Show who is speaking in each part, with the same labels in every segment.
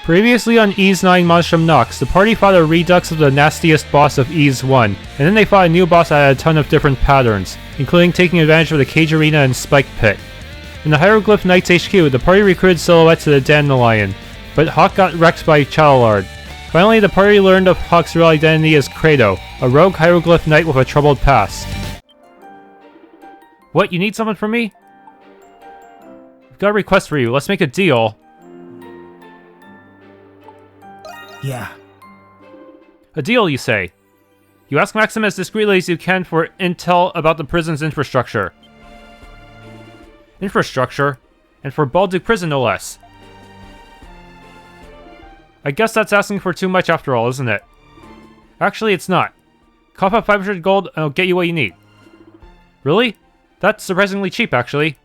Speaker 1: Previously on Ys IX Monstrum Nox, the party fought a redux of the nastiest boss of Ys I, and then they fought a new boss that had a ton of different patterns, including taking advantage of the cage arena and spike pit. In the Hieroglyph Knights HQ, the party recruited Silhouette to the Dandelion, but Hawk got wrecked by Challard. Finally, the party learned of Hawk's real identity as Credo, a rogue Hieroglyph Knight with a troubled past. What, you need something from me? I've got a request for you, let's make a deal.
Speaker 2: Yeah.
Speaker 1: A deal, you say? You ask Maxim as discreetly as you can for intel about the prison's infrastructure. Infrastructure? And for Balduq prison, no less. I guess that's asking for too much after all, isn't it? Actually, it's not. Cough up 500 gold and I'll get you what you need. Really? That's surprisingly cheap, actually.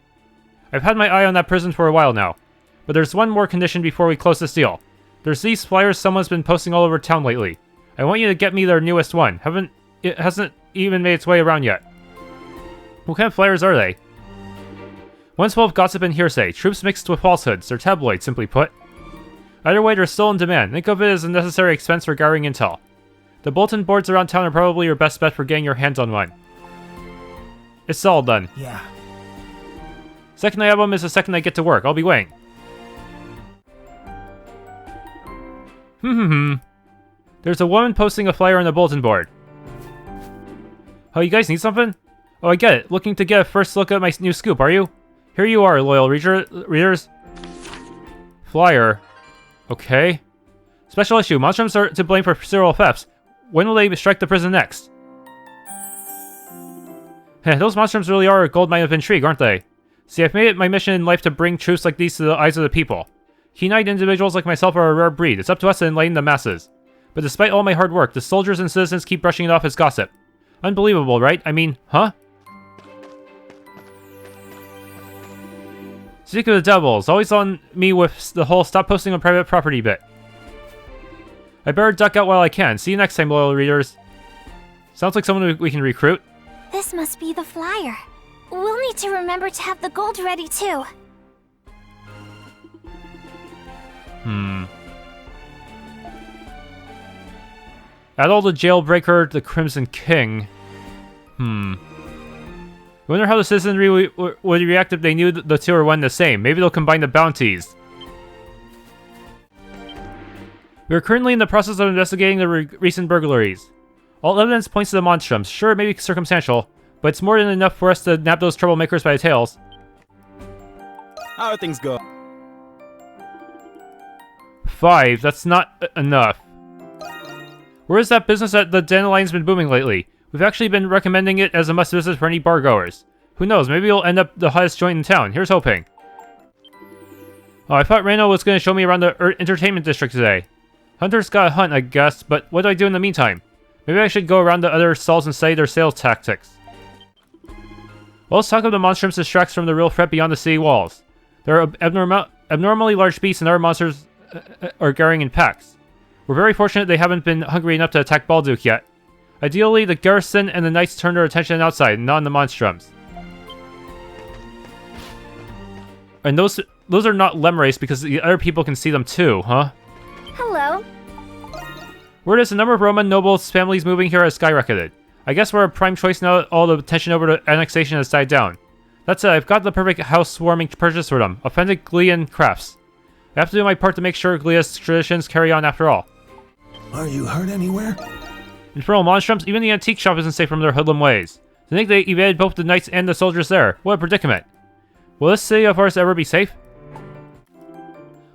Speaker 1: I've had my eye on that prison for a while now. But there's one more condition before we close this deal. There's these flyers someone's been posting all over town lately. I want you to get me their newest one. It hasn't even made its way around yet. What kind of flyers are they? One's full of gossip and hearsay, troops mixed with falsehoods. They're tabloid, simply put. Either way, they're still in demand. Think of it as a necessary expense for gathering intel. The bulletin boards around town are probably your best bet for getting your hands on one. It's all done.
Speaker 2: Yeah.
Speaker 1: Second I have them is the second I get to work. I'll be waiting. There's a woman posting a flyer on the bulletin board. Oh, you guys need something? Oh, I get it. Looking to get a first look at my new scoop, are you? Here you are, loyal readers. Flyer. Okay. Special issue. Monstrums are to blame for serial thefts. When will they strike the prison next? Those monstrums really are a gold mine of intrigue, aren't they? See, I've made it my mission in life to bring truths like these to the eyes of the people. Keen-eyed individuals like myself are a rare breed. It's up to us to enlighten the masses. But despite all my hard work, the soldiers and citizens keep brushing it off as gossip. Unbelievable, right? I mean, huh? Speak of the devils, always on me with the whole stop posting on private property bit. I better duck out while I can. See you next time, loyal readers. Sounds like someone we can recruit.
Speaker 3: This must be the flyer. We'll need to remember to have the gold ready too.
Speaker 1: Adol the Jailbreaker, the Crimson King. I wonder how the citizenry would react if they knew the two are one and the same. Maybe they'll combine the bounties. We are currently in the process of investigating the recent burglaries. All evidence points to the monstrums. Sure, it may be circumstantial, but it's more than enough for us to nab those troublemakers by the tails.
Speaker 2: How are things go?
Speaker 1: 5. That's not enough. Where is that business that the Dandelion's been booming lately? We've actually been recommending it as a must-visit for any bar-goers. Who knows, maybe it'll end up the hottest joint in town. Here's hoping. Oh, I thought Reno was going to show me around the entertainment district today. Hunter's got a hunt, I guess, but what do I do in the meantime? Maybe I should go around the other stalls and study their sales tactics. Well, let's talk of the monstrums distracts from the real threat beyond the city walls. There are abnormally large beasts and other monsters are gathering in packs. We're very fortunate they haven't been hungry enough to attack Balduq yet. Ideally, the garrison and the knights turn their attention outside, and not on the monstrums. And those are not Lemures because the other people can see them too, huh?
Speaker 3: Hello.
Speaker 1: Word is the number of Roman nobles' families moving here has skyrocketed. I guess we're a prime choice now that all the attention over to annexation has died down. That said, I've got the perfect housewarming purchase for them. Authentic Glean crafts. I have to do my part to make sure Glea's traditions carry on after all.
Speaker 2: Are you hurt anywhere?
Speaker 1: Infernal monstrums, even the antique shop isn't safe from their hoodlum ways. To think they evaded both the knights and the soldiers there. What a predicament. Will this city of ours ever be safe?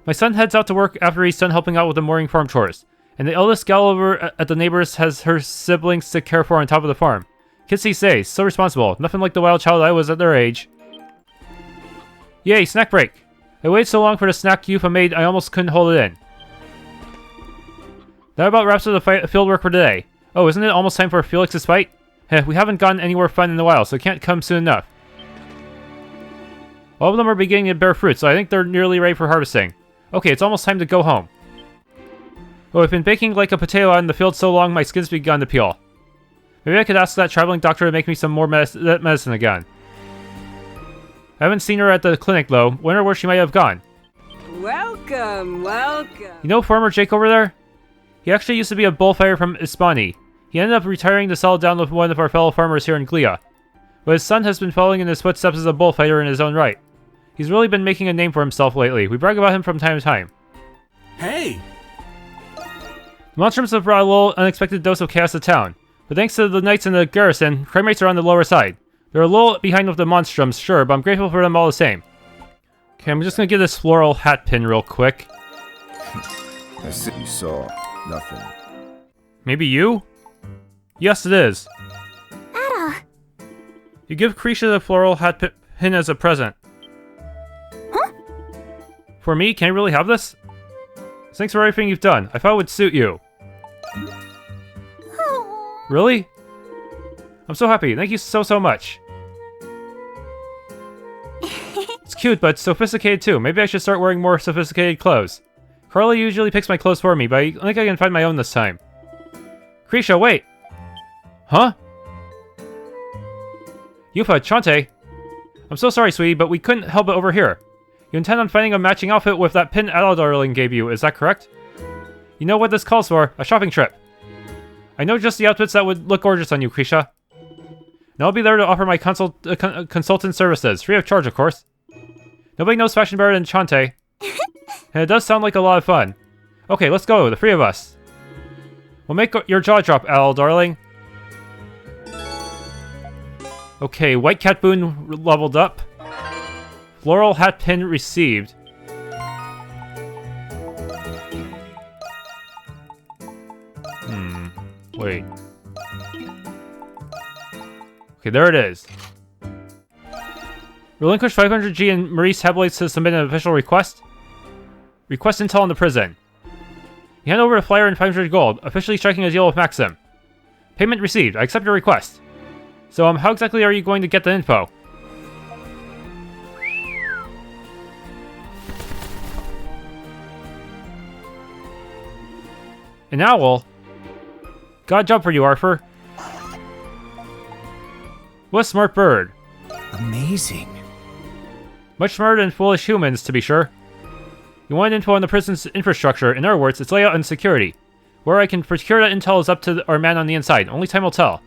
Speaker 1: My son heads out to work after he's done helping out with the morning farm chores. And the eldest gal over at the neighbors has her siblings to care for on top of the farm. Kids these days, so responsible. Nothing like the wild child I was at their age. Yay, snack break. I waited so long for the snack Yufa made, I almost couldn't hold it in. That about wraps up the field work for today. Oh, isn't it almost time for Felix's fight? Heh, we haven't gotten anywhere fun in a while, so it can't come soon enough. All of them are beginning to bear fruit, so I think they're nearly ready for harvesting. Okay, it's almost time to go home. Oh, I've been baking like a potato out in the field so long my skin's begun to peel. Maybe I could ask that traveling doctor to make me some more medicine again. I haven't seen her at the clinic, though. Wonder where she might have gone.
Speaker 4: Welcome, welcome.
Speaker 1: You know Farmer Jake over there? He actually used to be a bullfighter from Ispani. He ended up retiring to settle down with one of our fellow farmers here in Glia. But his son has been following in his footsteps as a bullfighter in his own right. He's really been making a name for himself lately. We brag about him from time to time.
Speaker 2: Hey!
Speaker 1: The Monstrums have brought a little unexpected dose of chaos to town. But thanks to the knights in the garrison, crime rates are on the lower side. They're a little behind with the Monstrums, sure, but I'm grateful for them all the same. Okay, I'm just gonna get this floral hat pin real quick.
Speaker 5: I see you saw nothing.
Speaker 1: Maybe you? Yes, it is.
Speaker 3: Adol.
Speaker 1: You give Krisha the floral hat pin as a present.
Speaker 3: Huh?
Speaker 1: For me? Can I really have this? Thanks for everything you've done. I thought it would suit you.
Speaker 3: Oh.
Speaker 1: Really? I'm so happy. Thank you so much. It's cute, but sophisticated too. Maybe I should start wearing more sophisticated clothes. Carla usually picks my clothes for me, but I think I can find my own this time. Krisha, wait! Huh? Yufa, Chante. I'm so sorry, sweetie, but we couldn't help it over here. You intend on finding a matching outfit with that pin Adol darling gave you, is that correct? You know what this calls for, a shopping trip. I know just the outfits that would look gorgeous on you, Krisha. And I'll be there to offer my consultant services, free of charge, of course. Nobody knows fashion better than Chante. And it does sound like a lot of fun. Okay, let's go, the three of us. We'll make your jaw drop, Adol, darling. Okay, White Cat Boon leveled up. Floral hat pin received. Wait. Okay, there it is. Relinquish 500G and Marie's tabloids to submit an official request. Request intel on the prison. You hand over a flyer and 500 gold, officially striking a deal with Maxim. Payment received. I accept your request. So, how exactly are you going to get the info? An owl? Got a job for you, Arthur. What a smart bird.
Speaker 2: Amazing.
Speaker 1: Much smarter than foolish humans, to be sure. You wanted info on the prison's infrastructure, in other words, its layout and security. Where I can procure that intel is up to our man on the inside. Only time will tell.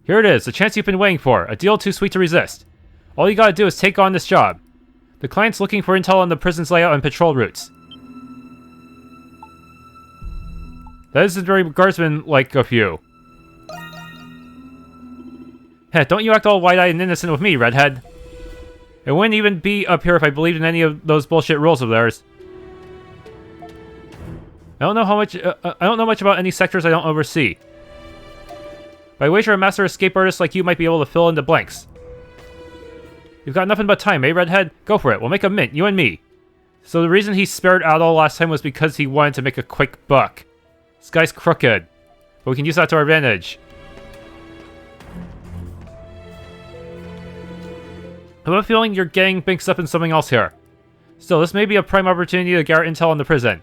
Speaker 1: Here it is, the chance you've been waiting for. A deal too sweet to resist. All you gotta do is take on this job. The client's looking for intel on the prison's layout and patrol routes. That isn't very guardsman-like of you. Heh, don't you act all wide-eyed and innocent with me, redhead. It wouldn't even be up here if I believed in any of those bullshit rules of theirs. I don't know much about any sectors I don't oversee. But I wager a master escape artist like you might be able to fill in the blanks. You've got nothing but time, eh, redhead? Go for it. We'll make a mint, you and me. So the reason he spared Adol last time was because he wanted to make a quick buck. This guy's crooked. But we can use that to our advantage. I have a feeling you're getting mixed up in something else here. Still, this may be a prime opportunity to gather intel on the prison.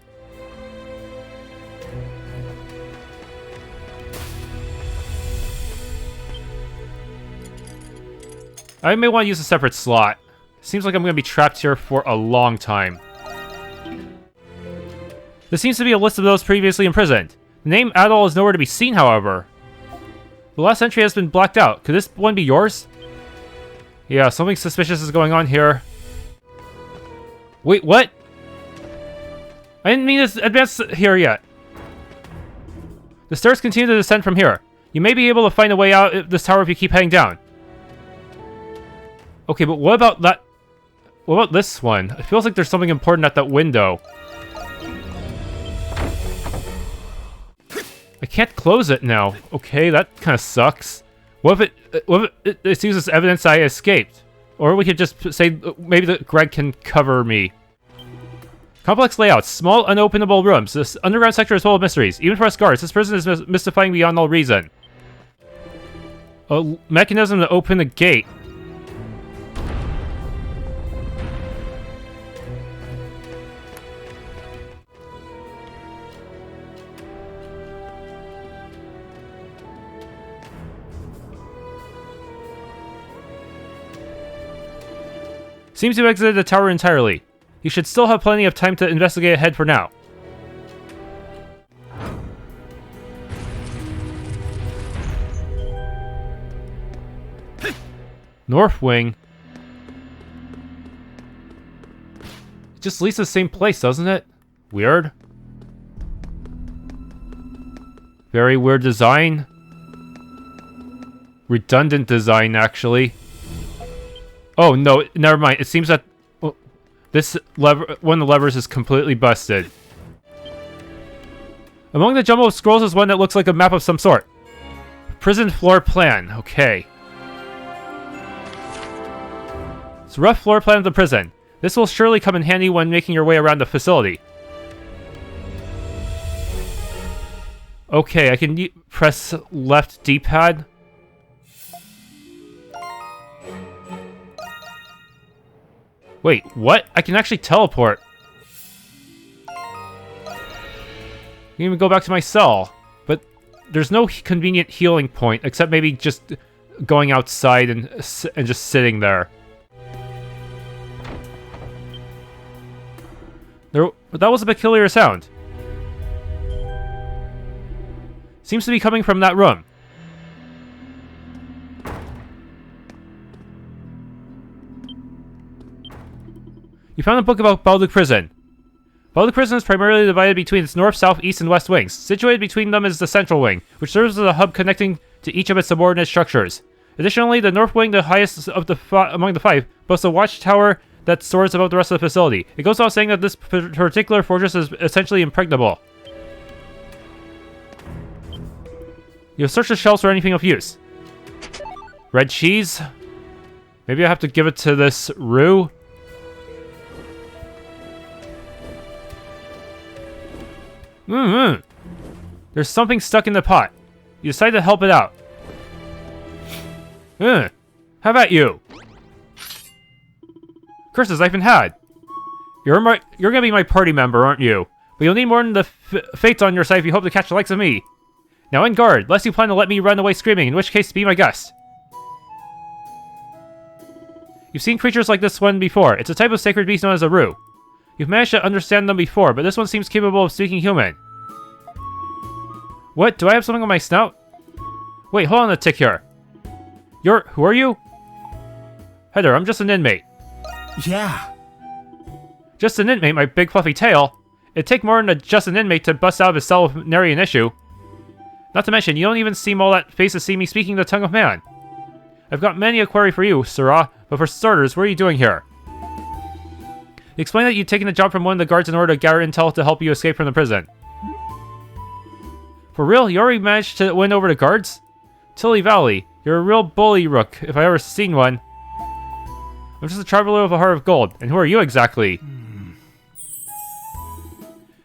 Speaker 1: I may want to use a separate slot. Seems like I'm going to be trapped here for a long time. This seems to be a list of those previously imprisoned. The name Adol is nowhere to be seen, however. The last entry has been blacked out. Could this one be yours? Yeah, something suspicious is going on here. Wait, what? I didn't mean to advance here yet. The stairs continue to descend from here. You may be able to find a way out of this tower if you keep heading down. Okay, but what about that? What about this one? It feels like there's something important at that window. I can't close it now. Okay, that kind of sucks. What if it uses evidence I escaped? Or we could just say maybe that Greg can cover me. Complex layouts, small unopenable rooms. This underground sector is full of mysteries. Even for us guards, this prison is mystifying beyond all reason. A mechanism to open a gate. Seems to have exited the tower entirely. You should still have plenty of time to investigate ahead for now. North Wing. It just leads to the same place, doesn't it? Weird. Very weird design. Redundant design, actually. Oh, no, never mind. It seems that this lever, one of the levers is completely busted. Among the jumble of scrolls is one that looks like a map of some sort. Prison floor plan. Okay. It's a rough floor plan of the prison. This will surely come in handy when making your way around the facility. Okay, I can press left D-pad. Wait, what? I can actually teleport. I can even go back to my cell. But there's no convenient healing point, except maybe just going outside and just sitting there. That was a peculiar sound. Seems to be coming from that room. You found a book about Balduq Prison. Balduq Prison is primarily divided between its north, south, east, and west wings. Situated between them is the central wing, which serves as a hub connecting to each of its subordinate structures. Additionally, the north wing, the highest of the among the five, boasts a watchtower that soars above the rest of the facility. It goes without saying that this particular fortress is essentially impregnable. You'll search the shelves for anything of use. Red cheese? Maybe I have to give it to this Rue? There's something stuck in the pot. You decide to help it out. How about you? Curses, I've been had. You're gonna be my party member, aren't you? But you'll need more than the fates on your side if you hope to catch the likes of me. Now in guard, lest you plan to let me run away screaming, in which case be my guest. You've seen creatures like this one before. It's a type of sacred beast known as a Rue. You've managed to understand them before, but this one seems capable of speaking human. What? Do I have something on my snout? Wait, hold on a tick here. Who are you? Heather, I'm just an inmate.
Speaker 2: Yeah.
Speaker 1: Just an inmate, my big fluffy tail. It'd take more than just an inmate to bust out of his cell with nary an issue. Not to mention, you don't even seem all that phased to see me speaking the tongue of man. I've got many a query for you, Sirrah, but for starters, what are you doing here? You explained that you'd taken a job from one of the guards in order to gather intel to help you escape from the prison. For real? You already managed to win over the guards? Tilly Valley, you're a real bully rook, if I ever seen one. I'm just a traveler with a heart of gold, and who are you exactly?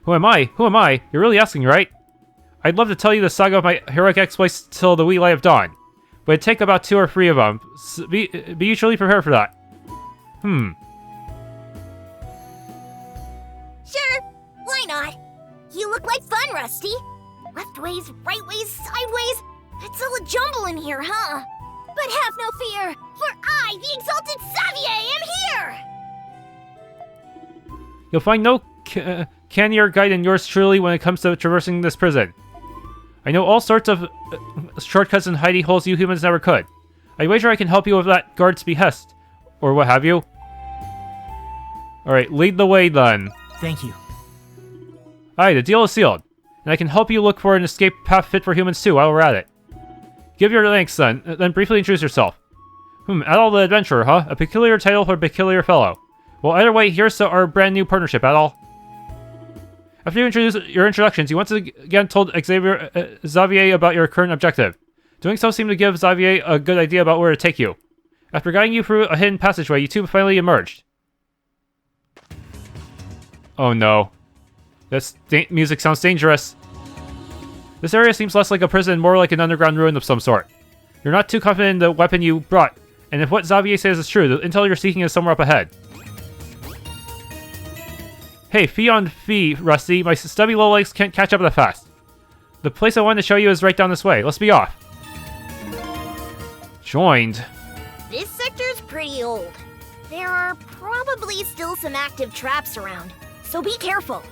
Speaker 1: Who am I? Who am I? You're really asking, right? I'd love to tell you the saga of my heroic exploits till the wee light of dawn, but it'd take about 2 or 3 of them. So be usually prepared for that.
Speaker 3: Sure, why not? You look like fun, Rusty. Left ways, right ways, sideways. It's all a jumble in here, huh? But have no fear, for I, the exalted Xavier, am here!
Speaker 1: You'll find no cannier guide than yours truly when it comes to traversing this prison. I know all sorts of shortcuts and hidey holes you humans never could. I wager I can help you with that guard's behest, or what have you. Alright, lead the way then.
Speaker 2: Thank you.
Speaker 1: Aye, the deal is sealed, and I can help you look for an escape path fit for humans too while we're at it. Give your thanks then briefly introduce yourself. Adol the Adventurer, huh? A peculiar title for a peculiar fellow. Well, either way, here's to our brand new partnership, Adol. After you introduce your introductions, you once again told Xavier about your current objective. Doing so seemed to give Xavier a good idea about where to take you. After guiding you through a hidden passageway, you two finally emerged. Oh no. This music sounds dangerous. This area seems less like a prison, more like an underground ruin of some sort. You're not too confident in the weapon you brought, and if what Xavier says is true, the intel you're seeking is somewhere up ahead. Hey, fee on fee, Rusty. My stubby little legs can't catch up that fast. The place I wanted to show you is right down this way. Let's be off. Joined.
Speaker 3: This sector's pretty old. There are probably still some active traps around, so be careful.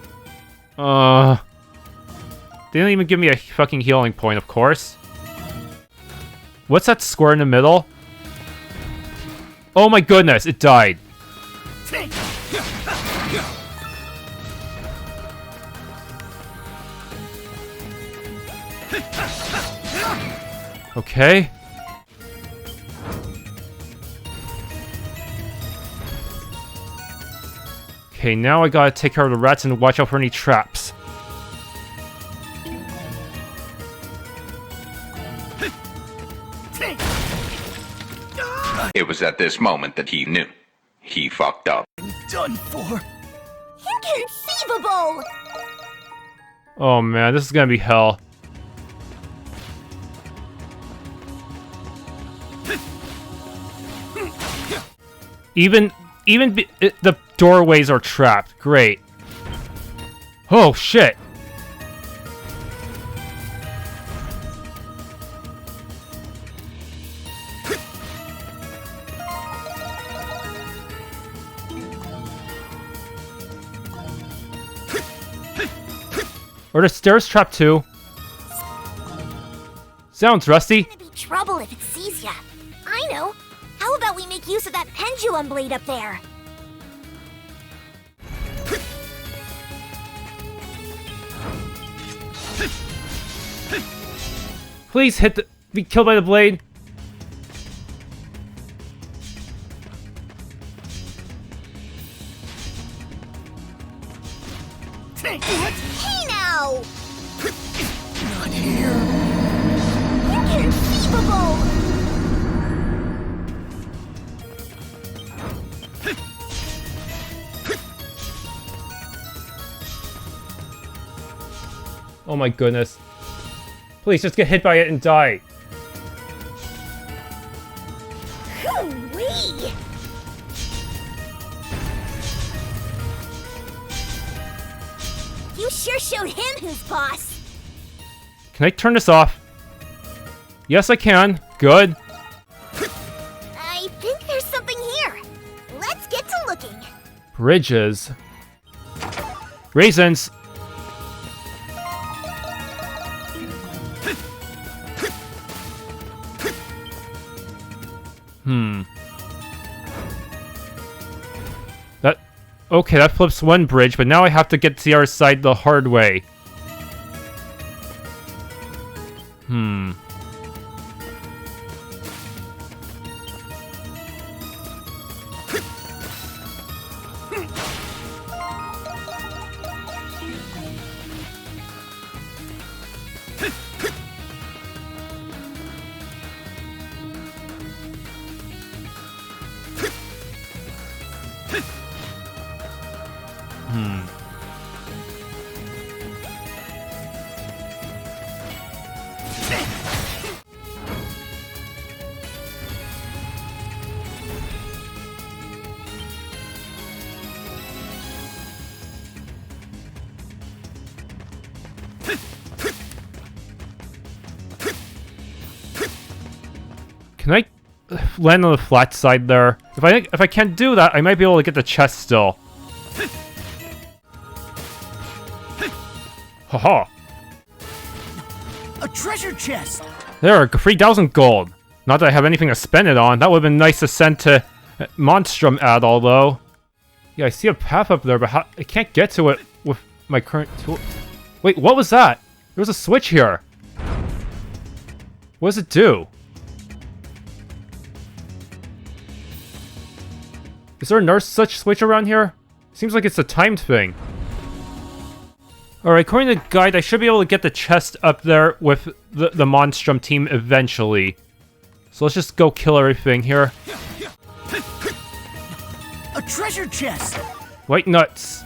Speaker 1: They didn't even give me a fucking healing point, of course. What's that square in the middle? Oh my goodness, it died. Okay. Okay, now I gotta take care of the rats and watch out for any traps.
Speaker 4: It was at this moment that he knew. He fucked up.
Speaker 2: Done for.
Speaker 3: Inconceivable!
Speaker 1: Oh man, this is gonna be hell. Even the doorways are trapped. Great. Oh shit. Are the stairs trapped too? Sounds rusty.
Speaker 3: It's gonna be trouble if it sees ya. I know. How about we make use of that pendulum blade up there?
Speaker 1: Please be killed by the blade.
Speaker 3: Hey now!
Speaker 2: Not here.
Speaker 3: Inconceivable!
Speaker 1: Oh my goodness. Please just get hit by it and die.
Speaker 3: Hoo-wee! You sure showed him who's boss.
Speaker 1: Can I turn this off? Yes, I can. Good.
Speaker 3: I think there's something here. Let's get to looking.
Speaker 1: Bridges. Raisins. Okay, that flips one bridge, but now I have to get to the other side the hard way. Can I land on the flat side there? If I can't do that, I might be able to get the chest still. Haha.
Speaker 2: A treasure chest.
Speaker 1: There are 3,000 gold. Not that I have anything to spend it on. That would have been nice to send to Monstrum Adol, though. Yeah, I see a path up there, but I can't get to it with my current tool. Wait, what was that? There was a switch here. What does it do? Is there another such switch around here? Seems like it's a timed thing. Alright, according to the guide, I should be able to get the chest up there with the Monstrum team eventually. So let's just go kill everything here.
Speaker 2: A treasure chest.
Speaker 1: White nuts.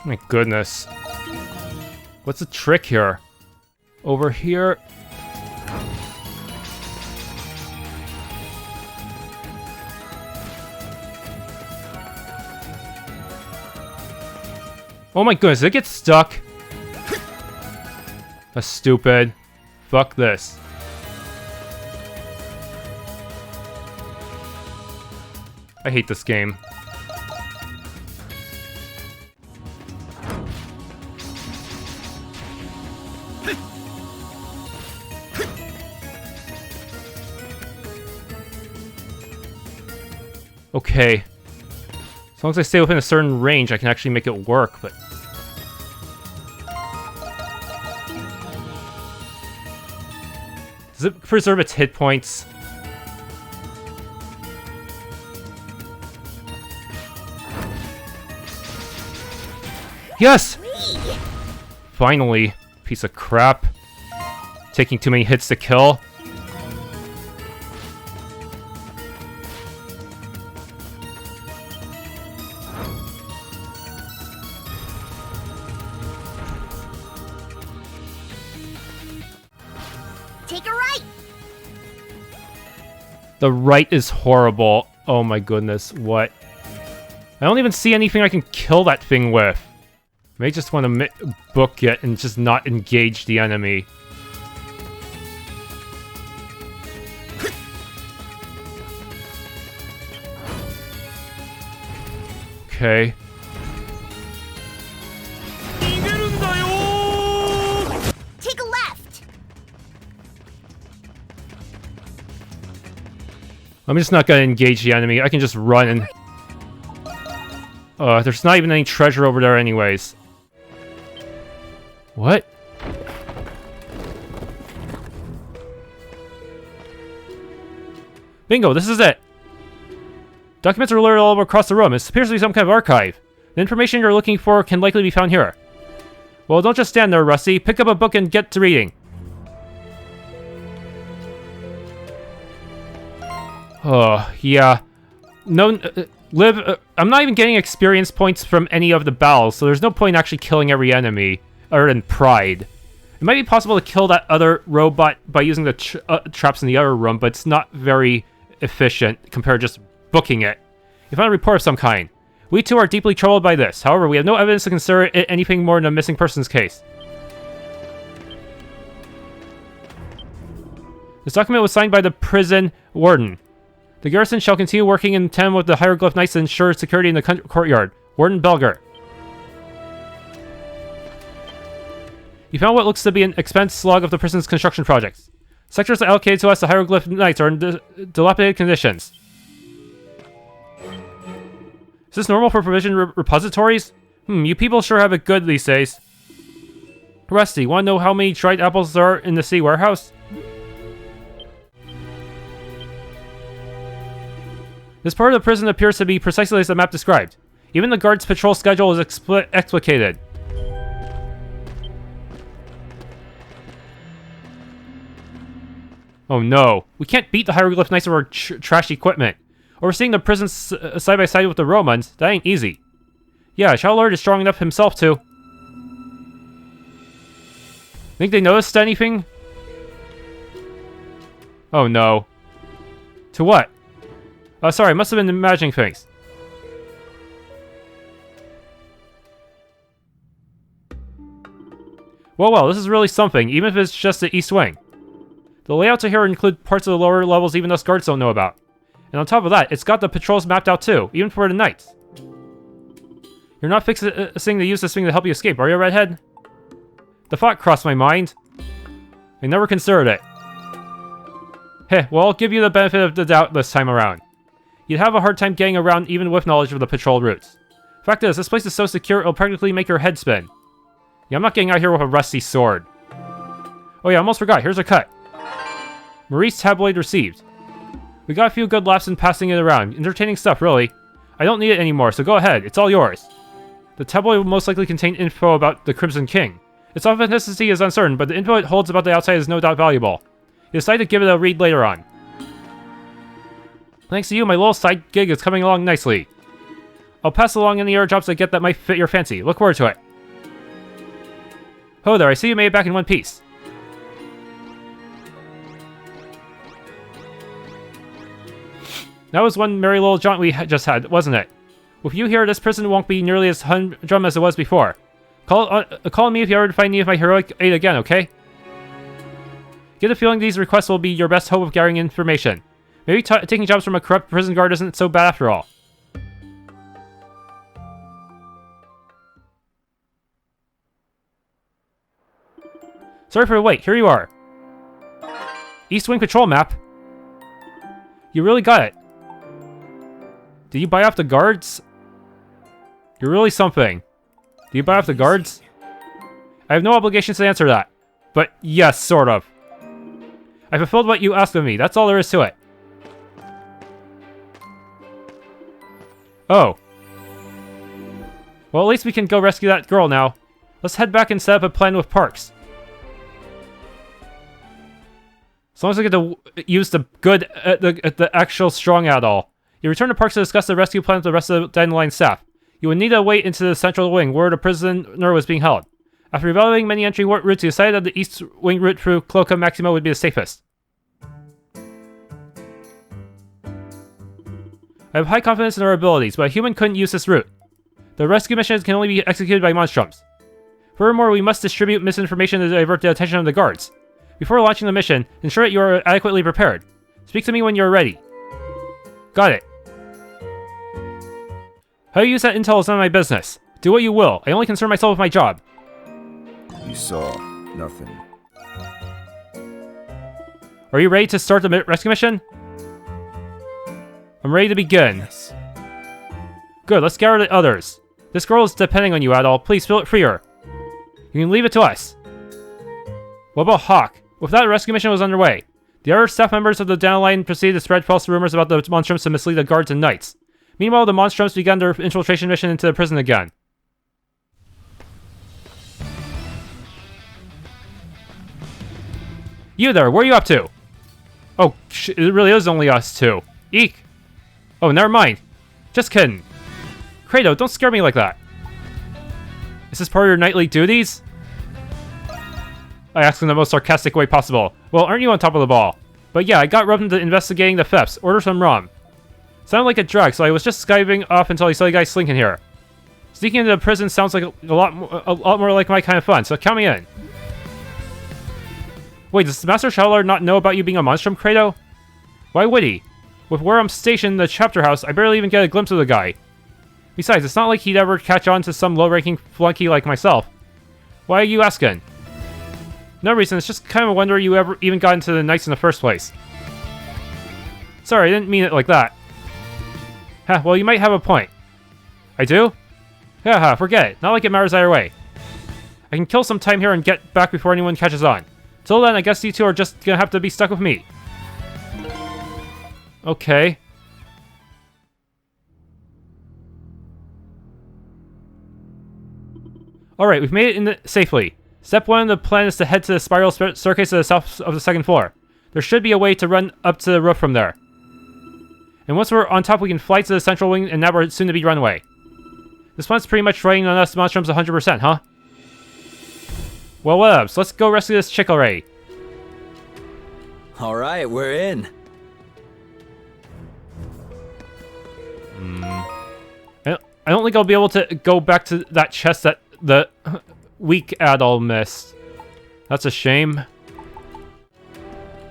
Speaker 1: My goodness. What's the trick here? Over here. Oh my goodness, it gets stuck. That's stupid. Fuck this. I hate this game. Okay. As long as I stay within a certain range, I can actually make it work, but... Does it preserve its hit points? Yes! Finally. Piece of crap. Taking too many hits to kill.
Speaker 3: Take a right.
Speaker 1: The right is horrible. Oh my goodness, what? I don't even see anything I can kill that thing with. I may just want to book it and just not engage the enemy. Okay.
Speaker 3: Take a left.
Speaker 1: I'm just not gonna engage the enemy. I can just run and... there's not even any treasure over there anyways. What? Bingo, this is it! Documents are littered all across the room. It appears to be some kind of archive. The information you're looking for can likely be found here. Well, don't just stand there, Rusty. Pick up a book and get to reading. Oh, yeah. No, Liv, I'm not even getting experience points from any of the battles, so there's no point in actually killing every enemy, other than Pride. It might be possible to kill that other robot by using the traps in the other room, but it's not very efficient compared to just booking it. You found a report of some kind. We too are deeply troubled by this. However, we have no evidence to consider it anything more than a missing persons case. This document was signed by the prison warden. The garrison shall continue working in tandem with the hieroglyph knights to ensure security in the courtyard. Warden Belger. You found what looks to be an expense log of the prison's construction projects. Sectors allocated to us, the hieroglyph knights, are in dilapidated conditions. Is this normal for provision repositories? You people sure have it good these days. Rusty, wanna know how many dried apples there are in the city warehouse? This part of the prison appears to be precisely as the map described. Even the guard's patrol schedule is explicated. Oh no, we can't beat the hieroglyph knights with our trash equipment. Overseeing the prison side by side with the Romans, that ain't easy. Yeah, Shadow Lord is strong enough himself to. Think they noticed anything? Oh no. To what? Oh, sorry, I must have been imagining things. Well, this is really something, even if it's just the East Wing. The layouts here include parts of the lower levels even us guards don't know about. And on top of that, it's got the patrols mapped out too, even for the knights. You're not fixing to use this thing to help you escape, are you, Redhead? The thought crossed my mind. I never considered it. Heh, well, I'll give you the benefit of the doubt this time around. You'd have a hard time getting around even with knowledge of the patrol routes. Fact is, this place is so secure it'll practically make your head spin. Yeah, I'm not getting out here with a rusty sword. Oh yeah, I almost forgot, here's a cut. Marie's tabloid received. We got a few good laughs in passing it around. Entertaining stuff, really. I don't need it anymore, so go ahead. It's all yours. The tabloid will most likely contain info about the Crimson King. Its authenticity is uncertain, but the info it holds about the outside is no doubt valuable. You decide to give it a read later on. Thanks to you, my little side gig is coming along nicely. I'll pass along any other jobs I get that might fit your fancy. Look forward to it. Oh there, I see you made it back in one piece. That was one merry little jaunt we just had, wasn't it? With you here, this prison won't be nearly as humdrum as it was before. Call me if you ever find need of my heroic aid again, okay? Get the feeling these requests will be your best hope of gathering information. Maybe taking jobs from a corrupt prison guard isn't so bad after all. Sorry for the wait, here you are. East Wing Patrol map. You really got it. Did you buy off the guards? You're really something. Did you buy off the guards? I have no obligations to answer that. But yes, sort of. I fulfilled what you asked of me, that's all there is to it. Oh. Well, at least we can go rescue that girl now. Let's head back and set up a plan with Parks. As long as I get to use the good, the actual strong Adol. You return to Parks to discuss the rescue plan with the rest of the Dandelion staff. You would need to wait into the central wing, where the prisoner was being held. After evaluating many entry routes, you decided that the east wing route through Cloaca Maxima would be the safest. I have high confidence in our abilities, but a human couldn't use this route. The rescue missions can only be executed by Monstrums. Furthermore, we must distribute misinformation to divert the attention of the guards. Before launching the mission, ensure that you are adequately prepared. Speak to me when you are ready. Got it. How you use that intel is none of my business. Do what you will. I only concern myself with my job.
Speaker 5: You saw nothing.
Speaker 1: Are you ready to start the rescue mission? I'm ready to begin.
Speaker 5: Yes.
Speaker 1: Good, let's gather the others. This girl is depending on you, Adol. Please free her. You can leave it to us. What about Hawk? With that, a rescue mission was underway. The other staff members of the Dandelion proceeded to spread false rumors about the Monstrums to mislead the guards and knights. Meanwhile, the Monstrums began their infiltration mission into the prison again. You there, where are you up to? Oh, it really is only us two. Eek! Oh, never mind. Just kidding. Kratos, don't scare me like that. Is this part of your nightly duties? I asked in the most sarcastic way possible. Well, aren't you on top of the ball? But yeah, I got roped into investigating the thefts. Orders from Romn. Sounded like a drag, so I was just skiving off until I saw you guys slinking here. Sneaking into the prison sounds like a lot more like my kind of fun, so count me in. Wait, does Master Shadowlord not know about you being a Monstrum, Kratos? Why would he? With where I'm stationed in the chapter house, I barely even get a glimpse of the guy. Besides, it's not like he'd ever catch on to some low-ranking flunky like myself. Why are you asking? No reason, it's just kind of a wonder you ever even got into the Knights in the first place. Sorry, I didn't mean it like that. Huh, well, you might have a point. I do? Haha, forget it. Not like it matters either way. I can kill some time here and get back before anyone catches on. Till then, I guess you two are just gonna have to be stuck with me. Okay. Alright, we've made it in safely. Step 1 of the plan is to head to the spiral staircase to the south of the second floor. There should be a way to run up to the roof from there. And once we're on top, we can fly to the central wing and nab our soon-to-be runway. This plan's pretty much riding on us Monstrums 100%, huh? Well, whatevs, let's go rescue this chick already.
Speaker 6: Alright, we're in.
Speaker 1: I don't think I'll be able to go back to that chest that the weak Adol missed. That's a shame.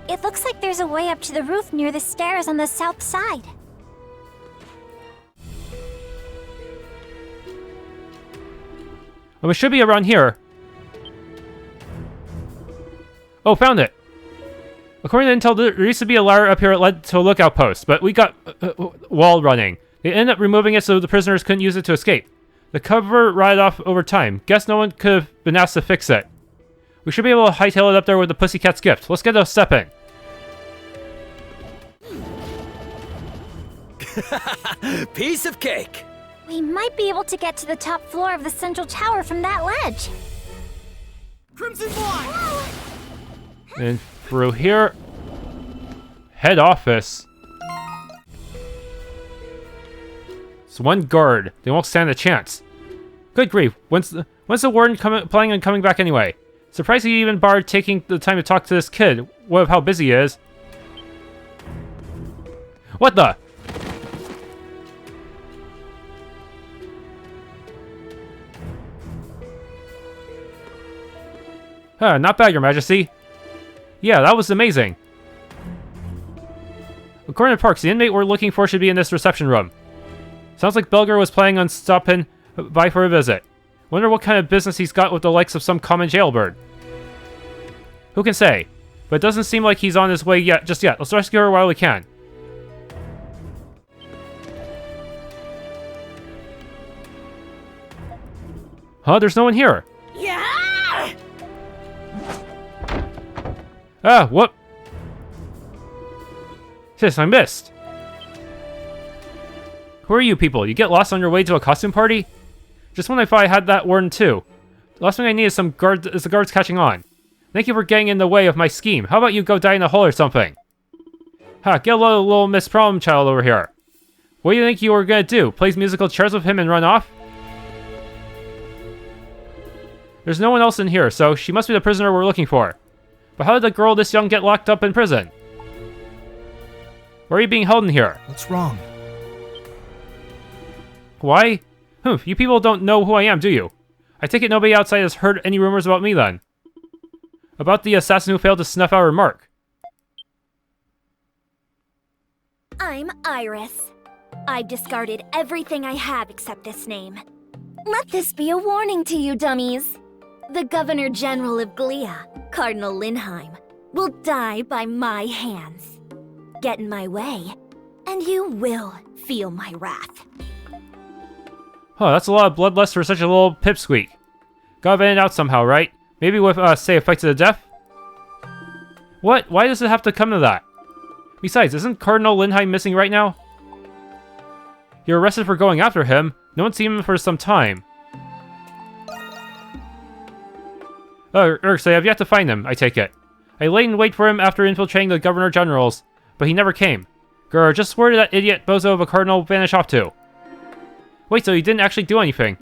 Speaker 3: It looks like there's a way up to the roof near the stairs on the south side.
Speaker 1: Well, it should be around here. Oh, found it. According to intel, there used to be a ladder up here that led to a lookout post, but we got wall running. They ended up removing it so the prisoners couldn't use it to escape. The cover rotted off over time. Guess no one could have been asked to fix it. We should be able to hightail it up there with the Pussycat's gift. Let's get a step in.
Speaker 6: Piece of cake.
Speaker 3: We might be able to get to the top floor of the central tower from that ledge.
Speaker 2: Crimson Blind!
Speaker 1: And through here. Head office. It's one guard. They won't stand a chance. Good grief. When's the warden planning on coming back anyway? Surprised he even bothered taking the time to talk to this kid. What of how busy he is. What the? Huh, not bad, Your Majesty. Yeah, that was amazing. According to Parks, the inmate we're looking for should be in this reception room. Sounds like Belger was planning on stopping by for a visit. Wonder what kind of business he's got with the likes of some common jailbird. Who can say? But it doesn't seem like he's on his way yet, just yet. Let's rescue her while we can. Huh? There's no one here.
Speaker 3: Yeah!
Speaker 1: Ah, what? Sis, I missed. Who are you people? You get lost on your way to a costume party? Just when I thought I had that warden too. The last thing I need is the guards catching on. Thank you for getting in the way of my scheme. How about you go die in a hole or something? Ha, get a little Miss Problem Child over here. What do you think you were gonna do? Play musical chairs with him and run off? There's no one else in here, so she must be the prisoner we're looking for. But how did a girl this young get locked up in prison? Why are you being held in here?
Speaker 2: What's wrong?
Speaker 1: Why? You people don't know who I am, do you? I take it nobody outside has heard any rumors about me then. About the assassin who failed to snuff out her mark.
Speaker 3: I'm Iris. I've discarded everything I have except this name. Let this be a warning to you dummies. The Governor General of Glia, Cardinal Lindheim, will die by my hands. Get in my way, and you will feel my wrath.
Speaker 1: Oh, that's a lot of bloodlust for such a little pipsqueak. Gotta vent it out somehow, right? Maybe with, say, a fight to the death? What? Why does it have to come to that? Besides, isn't Cardinal Lindheim missing right now? You're arrested for going after him. No one's seen him for some time. Oh, so I have yet to find him, I take it. I laid in wait for him after infiltrating the Governor General's, but he never came. Grr, just where did that idiot bozo of a cardinal vanish off to? Wait, so he didn't actually do anything?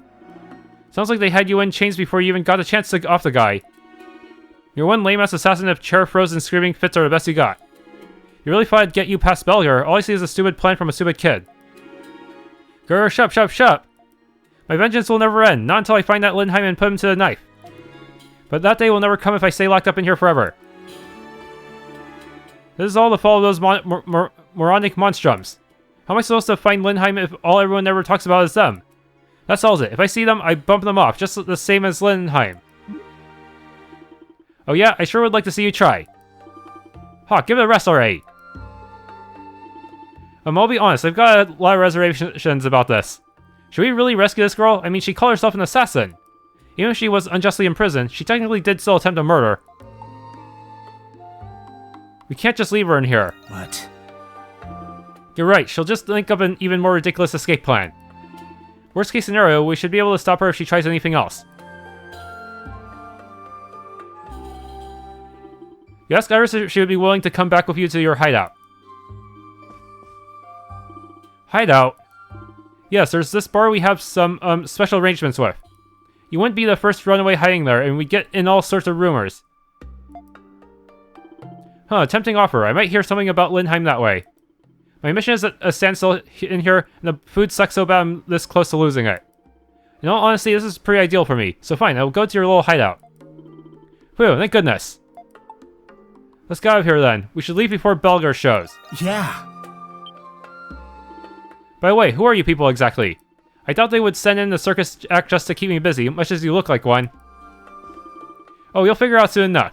Speaker 1: Sounds like they had you in chains before you even got a chance to off the guy. You're one lame-ass assassin if chair frozen screaming fits are the best you got. You really thought I'd get you past Belger? All I see is a stupid plan from a stupid kid. Grr, shup. My vengeance will never end, not until I find that Lindheim and put him to the knife. But that day will never come if I stay locked up in here forever. This is all the fault of those moronic monstrums. How am I supposed to find Lindheim if all everyone ever talks about is them? That solves it. If I see them, I bump them off, just the same as Lindheim. Oh yeah? I sure would like to see you try. Ha, give it a rest already. I'll be honest, I've got a lot of reservations about this. Should we really rescue this girl? I mean, she called herself an assassin. Even if she was unjustly imprisoned, she technically did still attempt a murder. We can't just leave her in here.
Speaker 2: What?
Speaker 1: You're right, she'll just think of an even more ridiculous escape plan. Worst case scenario, we should be able to stop her if she tries anything else. You ask Iris if she would be willing to come back with you to your hideout. Hideout? Yes, there's this bar we have some special arrangements with. You wouldn't be the first runaway hiding there, and we get in all sorts of rumors. Huh, tempting offer. I might hear something about Lindheim that way. My mission is at a standstill in here, and the food sucks so bad I'm this close to losing it. In all honesty, this is pretty ideal for me, so fine, I'll go to your little hideout. Whew, thank goodness. Let's get out of here then. We should leave before Belger shows.
Speaker 2: Yeah.
Speaker 1: By the way, who are you people exactly? I thought they would send in the circus act just to keep me busy, much as you look like one. Oh, you'll figure out soon enough.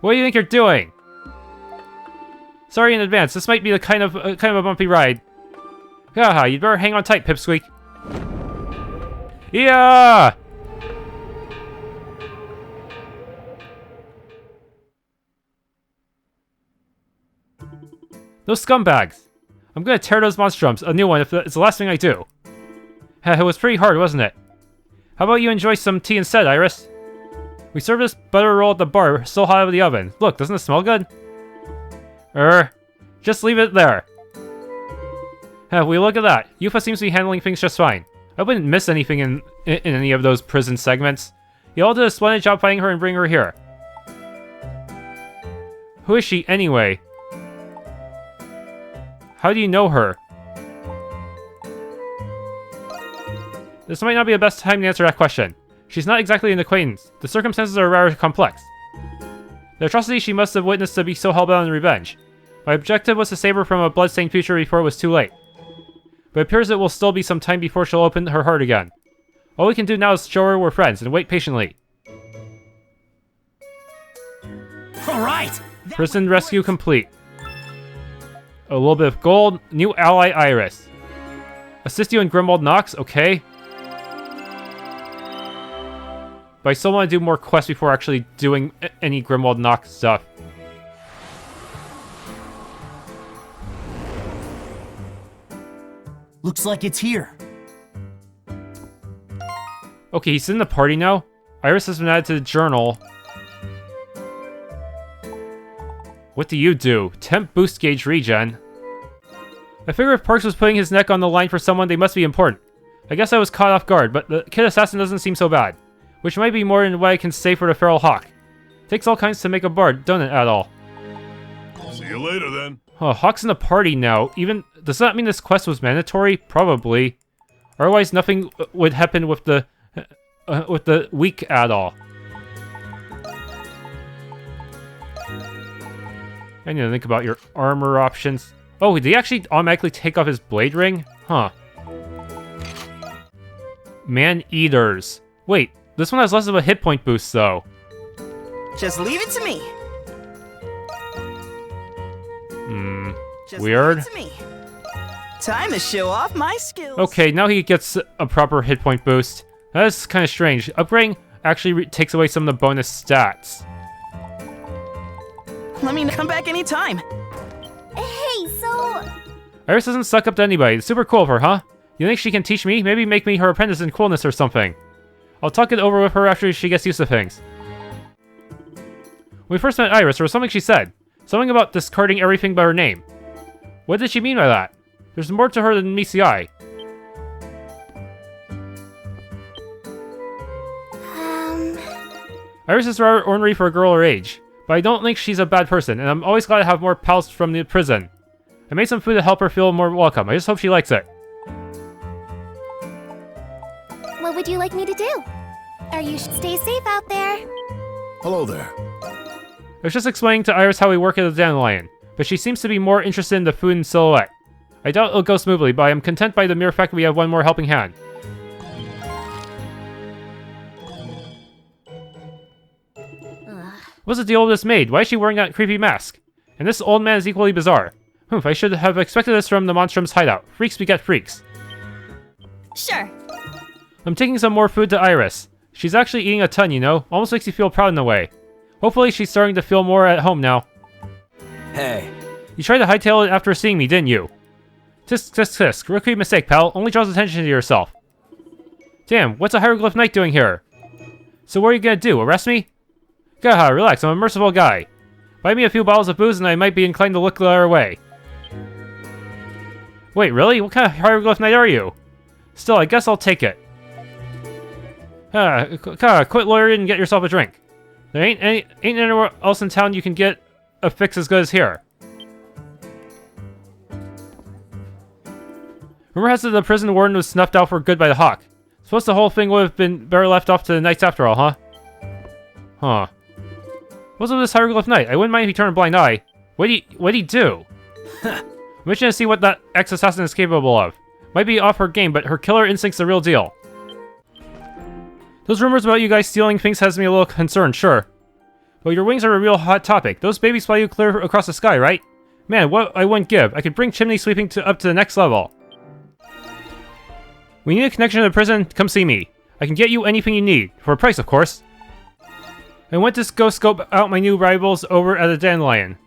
Speaker 1: What do you think you're doing? Sorry in advance, this might be the kind of a bumpy ride. Haha, you'd better hang on tight, Pipsqueak. Yeah! Those scumbags! I'm gonna tear those monstrums a new one if it's the last thing I do. It was pretty hard, wasn't it? How about you enjoy some tea instead, Iris? We serve this butter roll at the bar, still hot out of the oven. Look, doesn't it smell good? Just leave it there. We look at that. Yufa seems to be handling things just fine. I wouldn't miss anything in any of those prison segments. You all did a splendid job finding her and bringing her here. Who is she, anyway? How do you know her? This might not be the best time to answer that question. She's not exactly an acquaintance. The circumstances are rather complex. The atrocity she must have witnessed to be so hellbound on revenge. My objective was to save her from a bloodstained future before it was too late. But it appears it will still be some time before she'll open her heart again. All we can do now is show her we're friends and wait patiently.
Speaker 2: Alright!
Speaker 1: Prison rescue complete. A little bit of gold. New ally Iris. Assist you in Grimwald Nox, okay. But I still want to do more quests before actually doing any Grimwald Nox stuff.
Speaker 2: Looks like it's here.
Speaker 1: Okay, he's in the party now. Iris has been added to the journal. What do you do? Temp boost gauge regen. I figure if Parks was putting his neck on the line for someone, they must be important. I guess I was caught off guard, but the kid assassin doesn't seem so bad. Which might be more than what I can say for the feral hawk. Takes all kinds to make a bard, don't it, Adol?
Speaker 5: See you later, then.
Speaker 1: Oh, Hawk's in the party now. Does that mean this quest was mandatory? Probably. Otherwise, nothing would happen with the weak Adol. I need to think about your armor options. Oh, did he actually automatically take off his blade ring? Huh. Man-eaters. Wait, this one has less of a hit point boost, though.
Speaker 7: Just leave it to me. Just
Speaker 1: Weird.
Speaker 7: Leave it to me. Time to show off my skills.
Speaker 1: Okay, now he gets a proper hit point boost. That is kind of strange. Upgrading actually takes away some of the bonus stats.
Speaker 7: Let me come back anytime.
Speaker 3: Hey, so...
Speaker 1: Iris doesn't suck up to anybody. It's super cool of her, huh? You think she can teach me? Maybe make me her apprentice in coolness or something. I'll talk it over with her after she gets used to things. When we first met Iris, there was something she said. Something about discarding everything but her name. What did she mean by that? There's more to her than meets the eye. Iris is rather ornery for a girl her age, but I don't think she's a bad person, and I'm always glad to have more pals from the prison. I made some food to help her feel more welcome. I just hope she likes it.
Speaker 3: What would you like me to do? Stay safe out there.
Speaker 5: Hello there.
Speaker 1: I was just explaining to Iris how we work at the Dandelion, but she seems to be more interested in the food and silhouette. I doubt it'll go smoothly, but I am content by the mere fact we have one more helping hand. What's the deal with this maid? Why is she wearing that creepy mask? And this old man is equally bizarre. Humph, I should have expected this from the Monstrum's hideout. Freaks beget freaks.
Speaker 3: Sure.
Speaker 1: I'm taking some more food to Iris. She's actually eating a ton, you know? Almost makes you feel proud in a way. Hopefully she's starting to feel more at home now.
Speaker 6: Hey.
Speaker 1: You tried to hightail it after seeing me, didn't you? Tisk, tisk, tisk. Rookie mistake, pal. Only draws attention to yourself. Damn, what's a hieroglyph knight doing here? So what are you gonna do, arrest me? Gaha, relax, I'm a merciful guy. Buy me a few bottles of booze and I might be inclined to look the other way. Wait, really? What kind of hieroglyph knight are you? Still, I guess I'll take it. Quit lawyering and get yourself a drink. There ain't anywhere else in town you can get a fix as good as here. Rumor has it the prison warden was snuffed out for good by the Hawk. Suppose the whole thing would have been better left off to the knights after all, huh? Huh. What's up with this hieroglyph knight? I wouldn't mind if he turned a blind eye. What'd he do? I'm itching to see what that ex-assassin is capable of. Might be off her game, but her killer instinct's the real deal. Those rumors about you guys stealing things has me a little concerned, sure. Well, your wings are a real hot topic. Those babies fly you clear across the sky, right? Man, what I wouldn't give. I could bring chimney sweeping up to the next level. We need a connection to the prison, come see me. I can get you anything you need, for a price, of course. I went to go scope out my new rivals over at the Dandelion.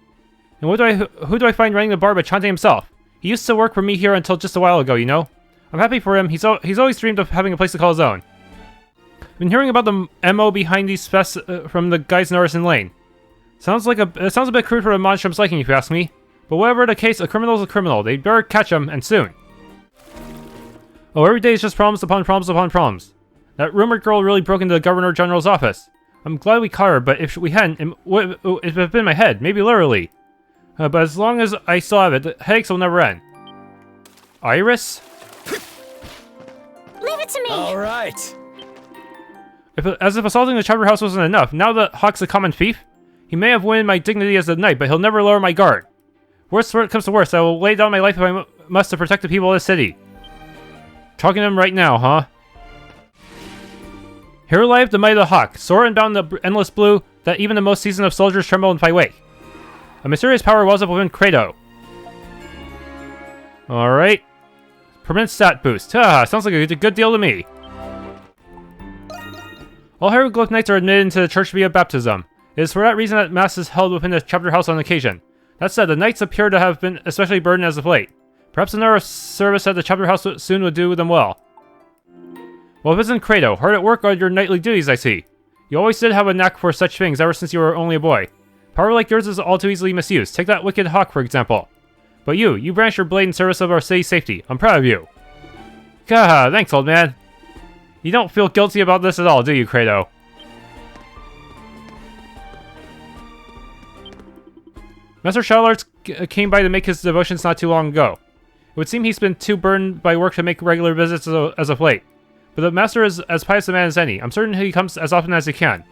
Speaker 1: And who do I find running the bar but Chante himself? He used to work for me here until just a while ago, you know? I'm happy for him, he's always dreamed of having a place to call his own. I've been hearing about the MO behind these fests from the guys in Artisan Lane. It sounds a bit crude for a Monstrum's liking, if you ask me. But whatever the case, a criminal's a criminal. They'd better catch him, and soon. Oh, every day is just problems upon problems upon problems. That rumored girl really broke into the Governor General's office. I'm glad we caught her, but if we hadn't, it would have been my head, maybe literally. But as long as I still have it, the headaches will never end. Iris?
Speaker 3: Leave it to me!
Speaker 6: All right.
Speaker 1: As if assaulting the chapter house wasn't enough, now that Hawk's a common thief? He may have won my dignity as a knight, but he'll never lower my guard. Worst comes to worst, I will lay down my life if I must to protect the people of this city. Talking to him right now, huh? Here alive, the might of the Hawk, soar and bound the endless blue that even the most seasoned of soldiers tremble if I wake. A mysterious power wells up within Kratos. Alright. Permanent stat boost. Sounds like a good deal to me. All hieroglyph knights are admitted into the church via baptism. It is for that reason that mass is held within the chapter house on occasion. That said, the knights appear to have been especially burdened as of late. Perhaps another service at the chapter house soon would do them well. Well, if it's in Kratos, hard at work on your knightly duties, I see. You always did have a knack for such things ever since you were only a boy. Power like yours is all too easily misused. Take that wicked Hawk, for example. But you brandished your blade in service of our city's safety. I'm proud of you. Gah, thanks, old man. You don't feel guilty about this at all, do you, Kratos? Master Shadowlarts came by to make his devotions not too long ago. It would seem he's been too burdened by work to make regular visits as of late. But the master is as pious a man as any. I'm certain he comes as often as he can.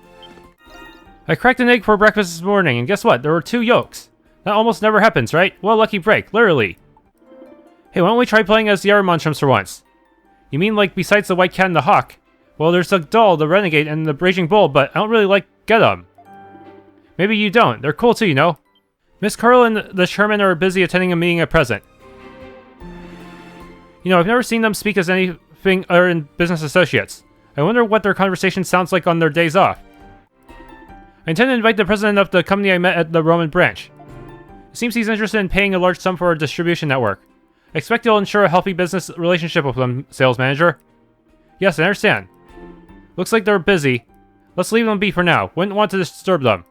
Speaker 1: I cracked an egg for breakfast this morning, and guess what? There were 2 yolks. That almost never happens, right? Well, lucky break, literally. Hey, why don't we try playing as the other Monstrums for once? You mean like besides the White Cat and the Hawk? Well, there's Adol, the Renegade, and the Raging Bull, but I don't really like them. Maybe you don't. They're cool too, you know? Miss Carl and the Sherman are busy attending a meeting at present. You know, I've never seen them speak as anything other than business associates. I wonder what their conversation sounds like on their days off. I intend to invite the president of the company I met at the Roman branch. It seems he's interested in paying a large sum for our distribution network. I expect he'll ensure a healthy business relationship with them, sales manager. Yes, I understand. Looks like they're busy. Let's leave them be for now. Wouldn't want to disturb them.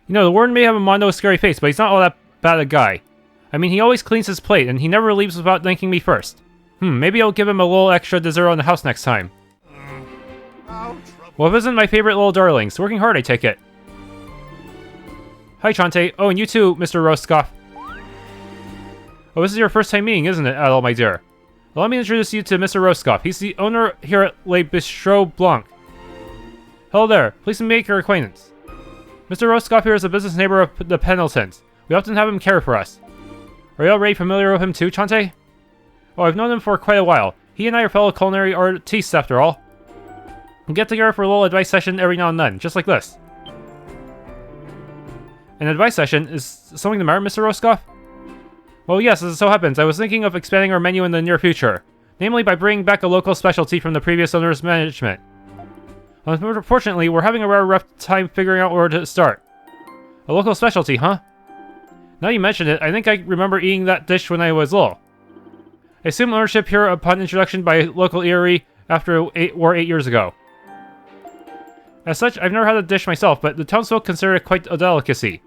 Speaker 1: You know, the warden may have a mondo scary face, but he's not all that bad a guy. I mean, he always cleans his plate, and he never leaves without thanking me first. Maybe I'll give him a little extra dessert on the house next time. Well, it isn't my favorite little darlings. Working hard, I take it. Hi, Chante. Oh, and you too, Mr. Roscoff. Oh, this is your first time meeting, isn't it, Adol, my dear? Well, let me introduce you to Mr. Roscoff. He's the owner here at Le Bistro Blanc. Hello there. Please make your acquaintance. Mr. Roscoff here is a business neighbor of the Pendletons. We often have him care for us. Are you already familiar with him too, Chante? Oh, I've known him for quite a while. He and I are fellow culinary artistes, after all. We get together for a little advice session every now and then, just like this. An advice session? Is something the matter, Mr. Roscoff? Well, yes, as it so happens, I was thinking of expanding our menu in the near future. Namely, by bringing back a local specialty from the previous owner's management. Unfortunately, we're having a rather rough time figuring out where to start. A local specialty, huh? Now you mention it, I think I remember eating that dish when I was little. I assumed ownership here upon introduction by a local eatery after 8 years ago. As such, I've never had the dish myself, but the townsfolk consider it quite a delicacy.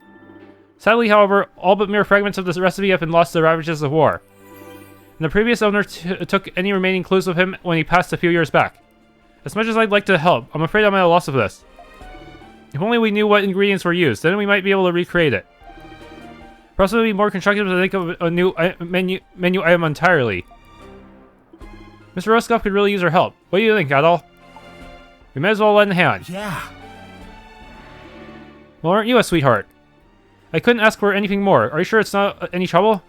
Speaker 1: Sadly, however, all but mere fragments of this recipe have been lost to the ravages of war. And the previous owner took any remaining clues with him when he passed a few years back. As much as I'd like to help, I'm afraid I'm at a loss of this. If only we knew what ingredients were used, then we might be able to recreate it. Perhaps it would be more constructive to think of a new menu item entirely. Mr. Roscoff could really use our help. What do you think, Adol? We might as well lend a hand.
Speaker 2: Yeah.
Speaker 1: Well, aren't you a sweetheart? I couldn't ask for anything more. Are you sure it's not any trouble?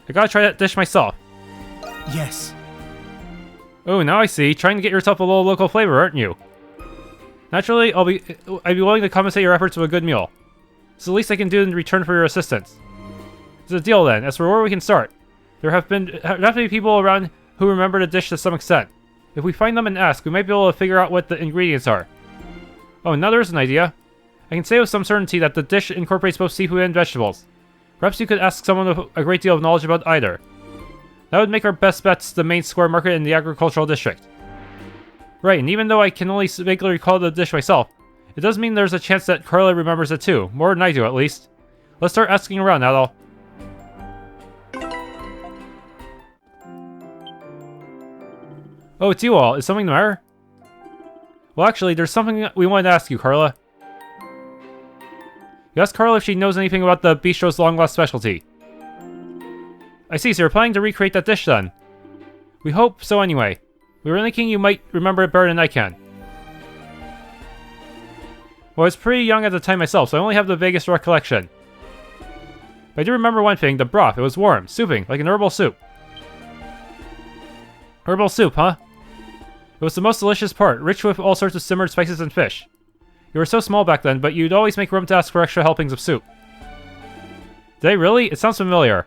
Speaker 1: I gotta try that dish myself.
Speaker 2: Yes.
Speaker 1: Oh, now I see. Trying to get yourself a little local flavor, aren't you? Naturally, I'd be willing to compensate your efforts with a good meal. It's the least I can do in return for your assistance. It's a deal then. As for where we can start, there have to be people around who remember the dish to some extent. If we find them and ask, we might be able to figure out what the ingredients are. Oh, now there's an idea. I can say with some certainty that the dish incorporates both seafood and vegetables. Perhaps you could ask someone with a great deal of knowledge about either. That would make our best bets the main square market in the agricultural district. Right, and even though I can only vaguely recall the dish myself, it does mean there's a chance that Carla remembers it too, more than I do at least. Let's start asking around, Adol. Oh, it's you all. Is something the matter? Well, actually, there's something we wanted to ask you, Carla. You asked Carla if she knows anything about the bistro's long-lost specialty. I see, so you're planning to recreate that dish then. We hope so anyway. We were thinking you might remember it better than I can. Well, I was pretty young at the time myself, so I only have the vaguest recollection. But I do remember one thing, the broth. It was warm, souping, like an herbal soup. Herbal soup, huh? It was the most delicious part, rich with all sorts of simmered spices and fish. You were so small back then, but you'd always make room to ask for extra helpings of soup. Did I really? It sounds familiar.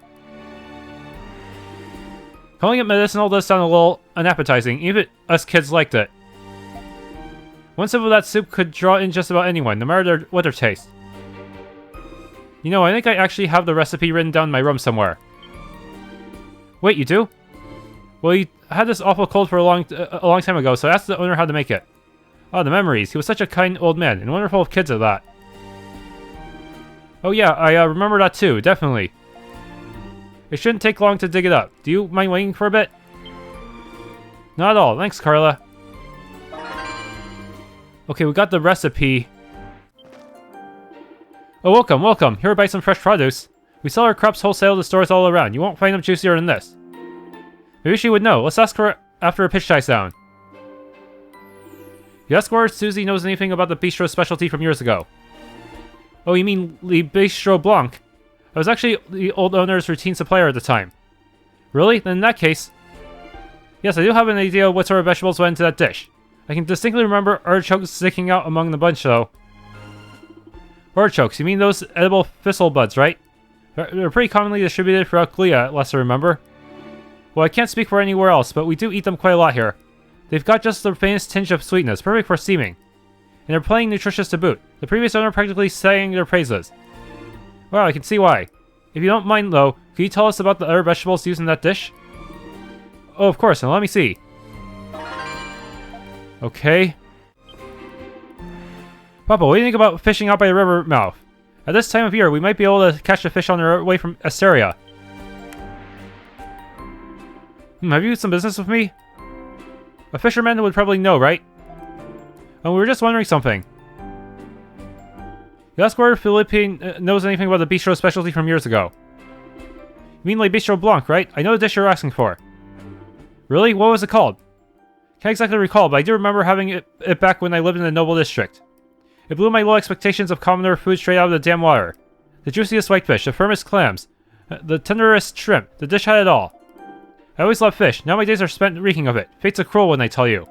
Speaker 1: Calling it medicinal does sound a little unappetizing, even us kids liked it. One sip of that soup could draw in just about anyone, no matter what their taste. You know, I think I actually have the recipe written down in my room somewhere. Wait, you do? Well, he had this awful cold for a long time ago, so I asked the owner how to make it. Oh, the memories. He was such a kind old man, and wonderful of kids at that. Oh yeah, I remember that too, definitely. It shouldn't take long to dig it up. Do you mind waiting for a bit? Not at all. Thanks, Carla. Okay, we got the recipe. Oh, welcome, welcome. Here to buy some fresh produce. We sell our crops wholesale to stores all around. You won't find them juicier than this. Maybe she would know. Let's ask her after a pitch dies down. You ask where Susie knows anything about the bistro's specialty from years ago. Oh, you mean Le Bistro Blanc? I was actually the old owner's routine supplier at the time. Really? Then in that case... Yes, I do have an idea of what sort of vegetables went into that dish. I can distinctly remember artichokes sticking out among the bunch, though. Artichokes, you mean those edible thistle buds, right? They're pretty commonly distributed throughout Glia, lest I remember. Well, I can't speak for anywhere else, but we do eat them quite a lot here. They've got just the faintest tinge of sweetness, perfect for steaming. And they're plenty nutritious to boot. The previous owner practically sang their praises. Well, I can see why. If you don't mind, though, could you tell us about the other vegetables used in that dish? Oh, of course, and let me see. Okay. Papa, what do you think about fishing out by the river mouth? At this time of year, we might be able to catch a fish on our way from Asteria. Have you some business with me? A fisherman would probably know, right? And we were just wondering something. You ask where Philippine knows anything about the bistro's specialty from years ago. You mean Le Bistro Blanc, right? I know the dish you're asking for. Really? What was it called? Can't exactly recall, but I do remember having it back when I lived in the Noble District. It blew my low expectations of commoner food straight out of the damn water. The juiciest whitefish, the firmest clams, the tenderest shrimp. The dish had it all. I always loved fish. Now my days are spent reeking of it. Fate's a cruel one, I tell you.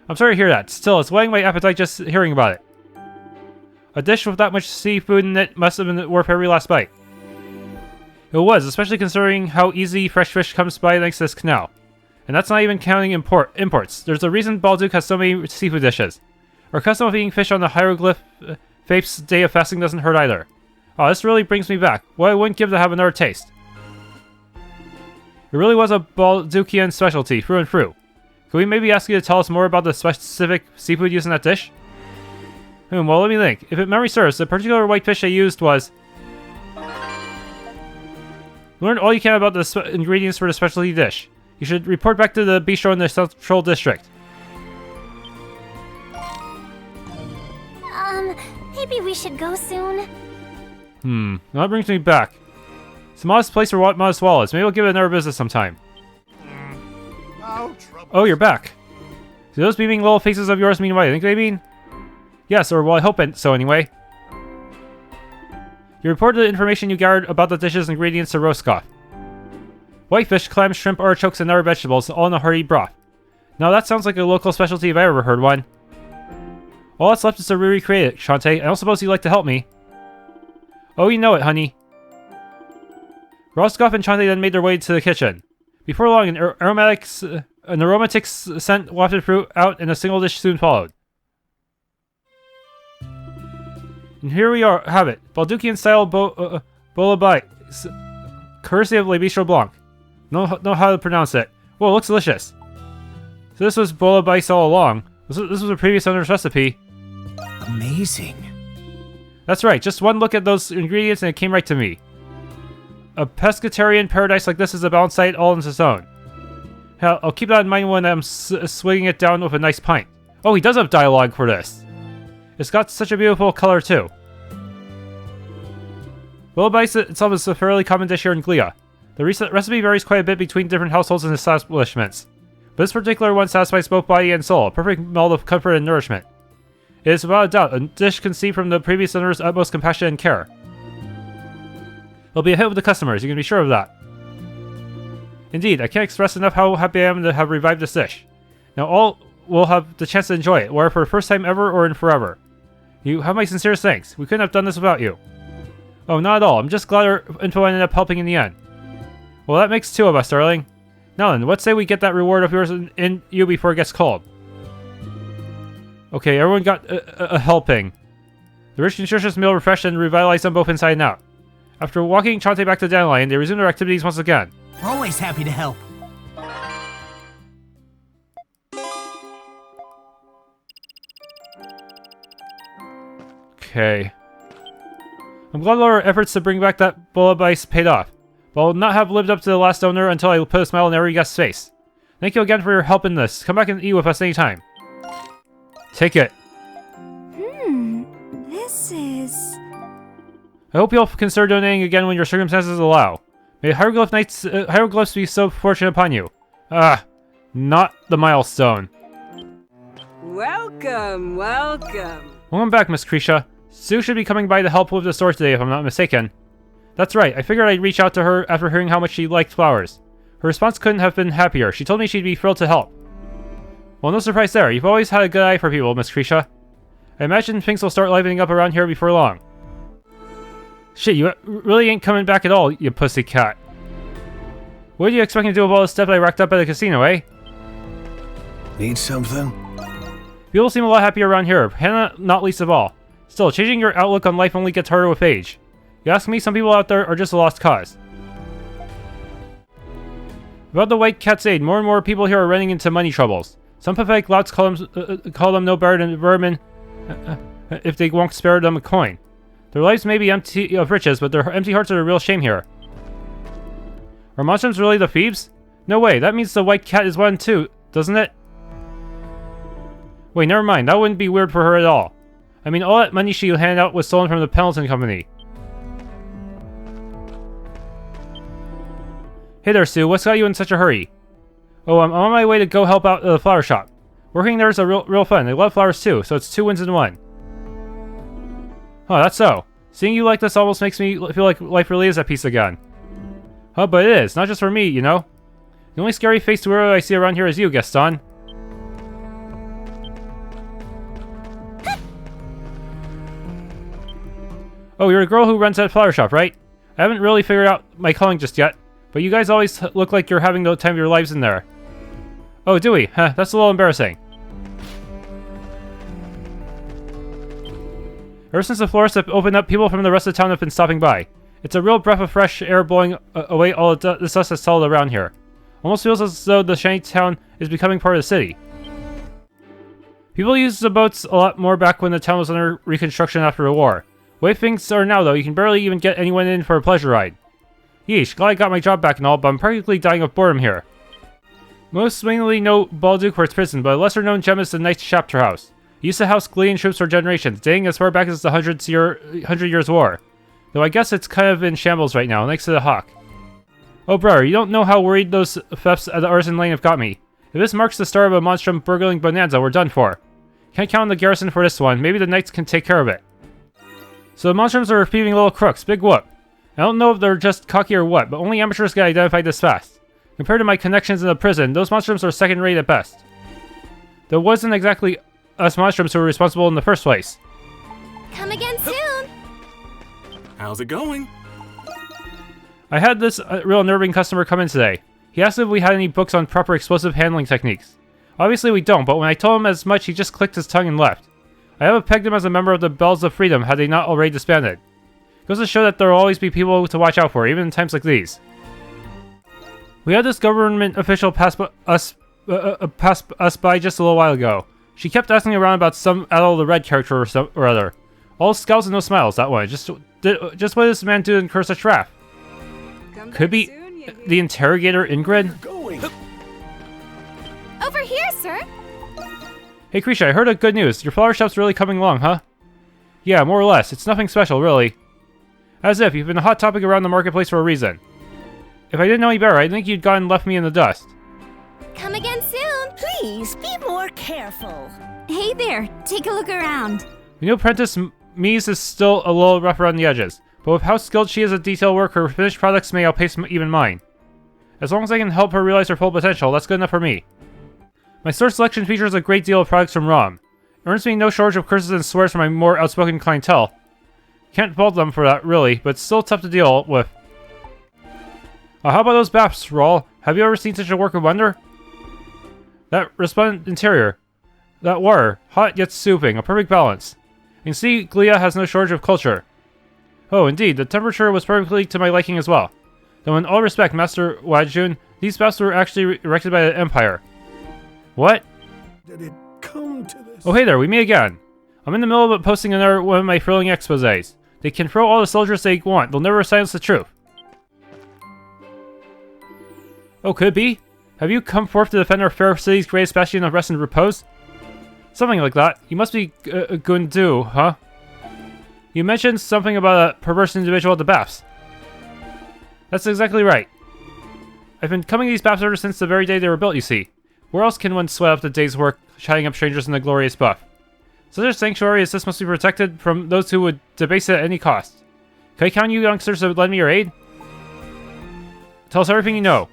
Speaker 1: I'm sorry to hear that. Still, it's whetting my appetite just hearing about it. A dish with that much seafood in it must have been worth every last bite. It was, especially considering how easy fresh fish comes by thanks to this canal. And that's not even counting imports. There's a reason Balduq has so many seafood dishes. Our custom of eating fish on the hieroglyph Faith's day of fasting doesn't hurt either. Oh, this really brings me back. What I wouldn't give to have another taste. It really was a Balduqian specialty, through and through. Could we maybe ask you to tell us more about the specific seafood used in that dish? Well, let me think. If memory serves, the particular whitefish I used was... Learn all you can about the ingredients for the specialty dish. You should report back to the bistro in the Central District.
Speaker 3: Maybe we should go soon.
Speaker 1: That brings me back. It's a modest place for what modest wall is. Maybe we'll give it another visit sometime. Oh, you're back. Do those beaming little faces of yours mean what I think they mean? Yes, or well, I hope so anyway. You reported the information you gathered about the dish's ingredients to Roscoff. Whitefish, clams, shrimp, artichokes, and other vegetables, all in a hearty broth. Now that sounds like a local specialty if I ever heard one. All that's left is to recreate it, Shantae. I don't suppose you'd like to help me. Oh, you know it, honey. Roscoff and Shantae then made their way to the kitchen. Before long, an aromatic scent wafted out, and a single dish soon followed. And here we have it. Balduqian-style bouillabaisse, courtesy of Le Bistro Blanc. Know how to pronounce it. Whoa, it looks delicious. So this was bouillabaisse all along. This was a previous owner's recipe.
Speaker 2: Amazing.
Speaker 1: That's right, just one look at those ingredients and it came right to me. A pescatarian paradise like this is a balanced sight all on its own. Hell, I'll keep that in mind when I'm swigging it down with a nice pint. Oh, he does have dialogue for this. It's got such a beautiful color too. Bouillabaisse itself is a fairly common dish here in Glia. The recipe varies quite a bit between different households and establishments, but this particular one satisfies both body and soul, a perfect meld of comfort and nourishment. It is without a doubt a dish conceived from the previous owner's utmost compassion and care. It'll be a hit with the customers, you can be sure of that. Indeed, I can't express enough how happy I am to have revived this dish. Now all will have the chance to enjoy it, whether for the first time ever or in forever. You have my sincerest thanks. We couldn't have done this without you. Oh, not at all. I'm just glad our info ended up helping in the end. Well, that makes two of us, darling. Now then, let's say we get that reward of yours in you before it gets cold. Okay, everyone got a helping. The rich, nutritious meal refreshed and revitalized them both inside and out. After walking Chante back to Dandelion, they resumed their activities once again.
Speaker 2: We're always happy to help.
Speaker 1: Okay. I'm glad all our efforts to bring back that bowl of ice paid off, but I will not have lived up to the last owner until I put a smile on every guest's face. Thank you again for your help in this. Come back and eat with us anytime. Take it.
Speaker 3: This is...
Speaker 1: I hope you'll consider donating again when your circumstances allow. May hieroglyphs be so fortunate upon you. Ah, not the milestone.
Speaker 8: Welcome, welcome.
Speaker 1: Welcome back, Miss Krisha. Sue should be coming by to help with the store today if I'm not mistaken. That's right, I figured I'd reach out to her after hearing how much she liked flowers. Her response couldn't have been happier. She told me she'd be thrilled to help. Well, no surprise there. You've always had a good eye for people, Miss Krisha. I imagine things will start livening up around here before long. Shit, you really ain't coming back at all, you pussycat. What are you expecting to do with all the stuff I racked up at the casino, eh?
Speaker 5: Need something?
Speaker 1: People seem a lot happier around here, Hannah not least of all. Still, changing your outlook on life only gets harder with age. You ask me, some people out there are just a lost cause. About the White Cat's aid, more and more people here are running into money troubles. Some pathetic louts call them no better than vermin if they won't spare them a coin. Their lives may be empty of riches, but their empty hearts are a real shame here. Are Monstrums really the thieves? No way, that means the White Cat is one too, doesn't it? Wait, never mind, that wouldn't be weird for her at all. I mean, all that money she handed out was stolen from the Pendleton Company. Hey there, Sue, what's got you in such a hurry? Oh, I'm on my way to go help out the flower shop. Working there is a real fun. They love flowers too, so it's 2 wins in 1. Oh, that's so. Seeing you like this almost makes me feel like life really is at peace again. Oh, but it is. Not just for me, you know. The only scary-faced weirdo I see around here is you, Gaston. Oh, you're the girl who runs that flower shop, right? I haven't really figured out my calling just yet, but you guys always look like you're having the time of your lives in there. Oh, do we? Huh, that's a little embarrassing. Ever since the florist have opened up, people from the rest of town have been stopping by. It's a real breath of fresh air blowing away all the dust that's settled around here. Almost feels as though the shiny town is becoming part of the city. People used the boats a lot more back when the town was under reconstruction after the war. The way things are now, though, you can barely even get anyone in for a pleasure ride. Yeesh, glad I got my job back and all, but I'm practically dying of boredom here. Most mainly know Balduq for its prison, but a lesser-known gem is the Knight's Chapter House. It used to house Glean troops for generations, dating as far back as the 100 Years' War. Though I guess it's kind of in shambles right now, thanks to the Hawk. Oh brother, you don't know how worried those thefts at the Artisan Lane have got me. If this marks the start of a Monstrum burgling bonanza, we're done for. Can't count on the garrison for this one, maybe the Knights can take care of it. So the Monstrums are thieving little crooks, big whoop. I don't know if they're just cocky or what, but only amateurs get identified this fast. Compared to my connections in the prison, those Monstrums are second-rate at best. There wasn't exactly us Monstrums who were responsible in the first place.
Speaker 3: Come again soon!
Speaker 9: How's it going?
Speaker 1: I had this real unnerving customer come in today. He asked if we had any books on proper explosive handling techniques. Obviously we don't, but when I told him as much, he just clicked his tongue and left. I have pegged him as a member of the Bells of Freedom had they not already disbanded. It goes to show that there will always be people to watch out for, even in times like these. We had this government official pass us by just a little while ago. She kept asking around about some Adol the Red character or other. All scowls and no smiles, that one. Just what did this man do to incur such wrath? Could be the interrogator Ingrid?
Speaker 3: Over here, sir!
Speaker 1: Hey Krisha, I heard a good news. Your flower shop's really coming along, huh? Yeah, more or less. It's nothing special, really. As if, you've been a hot topic around the marketplace for a reason. If I didn't know you better, I'd think you'd gone and left me in the dust.
Speaker 3: Come again soon!
Speaker 7: Please be more careful.
Speaker 3: Hey there, take a look around.
Speaker 1: We know Apprentice Mies is still a little rough around the edges, but with how skilled she is at detail work, her finished products may outpace even mine. As long as I can help her realize her full potential, that's good enough for me. My source selection features a great deal of products from Romn. It earns me no shortage of curses and swears from my more outspoken clientele. Can't fault them for that, really, but it's still tough to deal with. How about those baths, Rawl? Have you ever seen such a work of wonder? That resplendent interior. That water, hot yet soothing, a perfect balance. You can see Glia has no shortage of culture. Oh, indeed, the temperature was perfectly to my liking as well. Though in all respect, Master Wajun, these baths were actually erected by the Empire. What?
Speaker 9: Did it come to this?
Speaker 1: Oh hey there, we meet again. I'm in the middle of posting another one of my thrilling exposés. They can throw all the soldiers they want, they'll never silence the truth. Oh, could it be? Have you come forth to defend our fair city's greatest bastion of rest and repose? Something like that. You must be Gundu, huh? You mentioned something about a perverse individual at the baths. That's exactly right. I've been coming to these baths ever since the very day they were built, you see. Where else can one sweat up the day's work, chatting up strangers in the glorious buff? Such a sanctuary as this must be protected from those who would debase it at any cost. Can I count on you youngsters to lend me your aid? Tell us everything you know.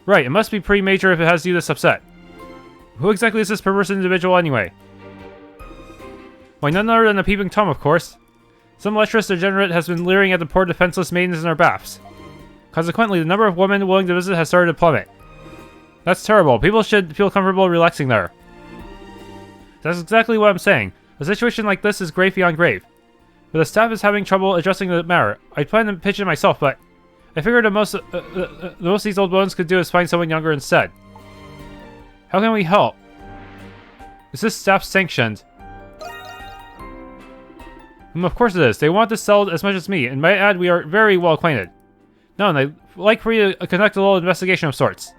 Speaker 1: Right, it must be pretty major if it has you this upset. Who exactly is this perverse individual anyway? Why, none other than a peeping Tom, of course. Some lecherous degenerate has been leering at the poor defenseless maidens in our baths. Consequently, the number of women willing to visit has started to plummet. That's terrible. People should feel comfortable relaxing there. That's exactly what I'm saying. A situation like this is grave beyond grave. But the staff is having trouble addressing the matter. I planned to pitch it myself, but I figured the most these old bones could do is find someone younger instead. How can we help? Is this staff sanctioned? Of course it is. They want to sell as much as me, and might add we are very well acquainted. No, and I'd like for you to conduct a little investigation of sorts.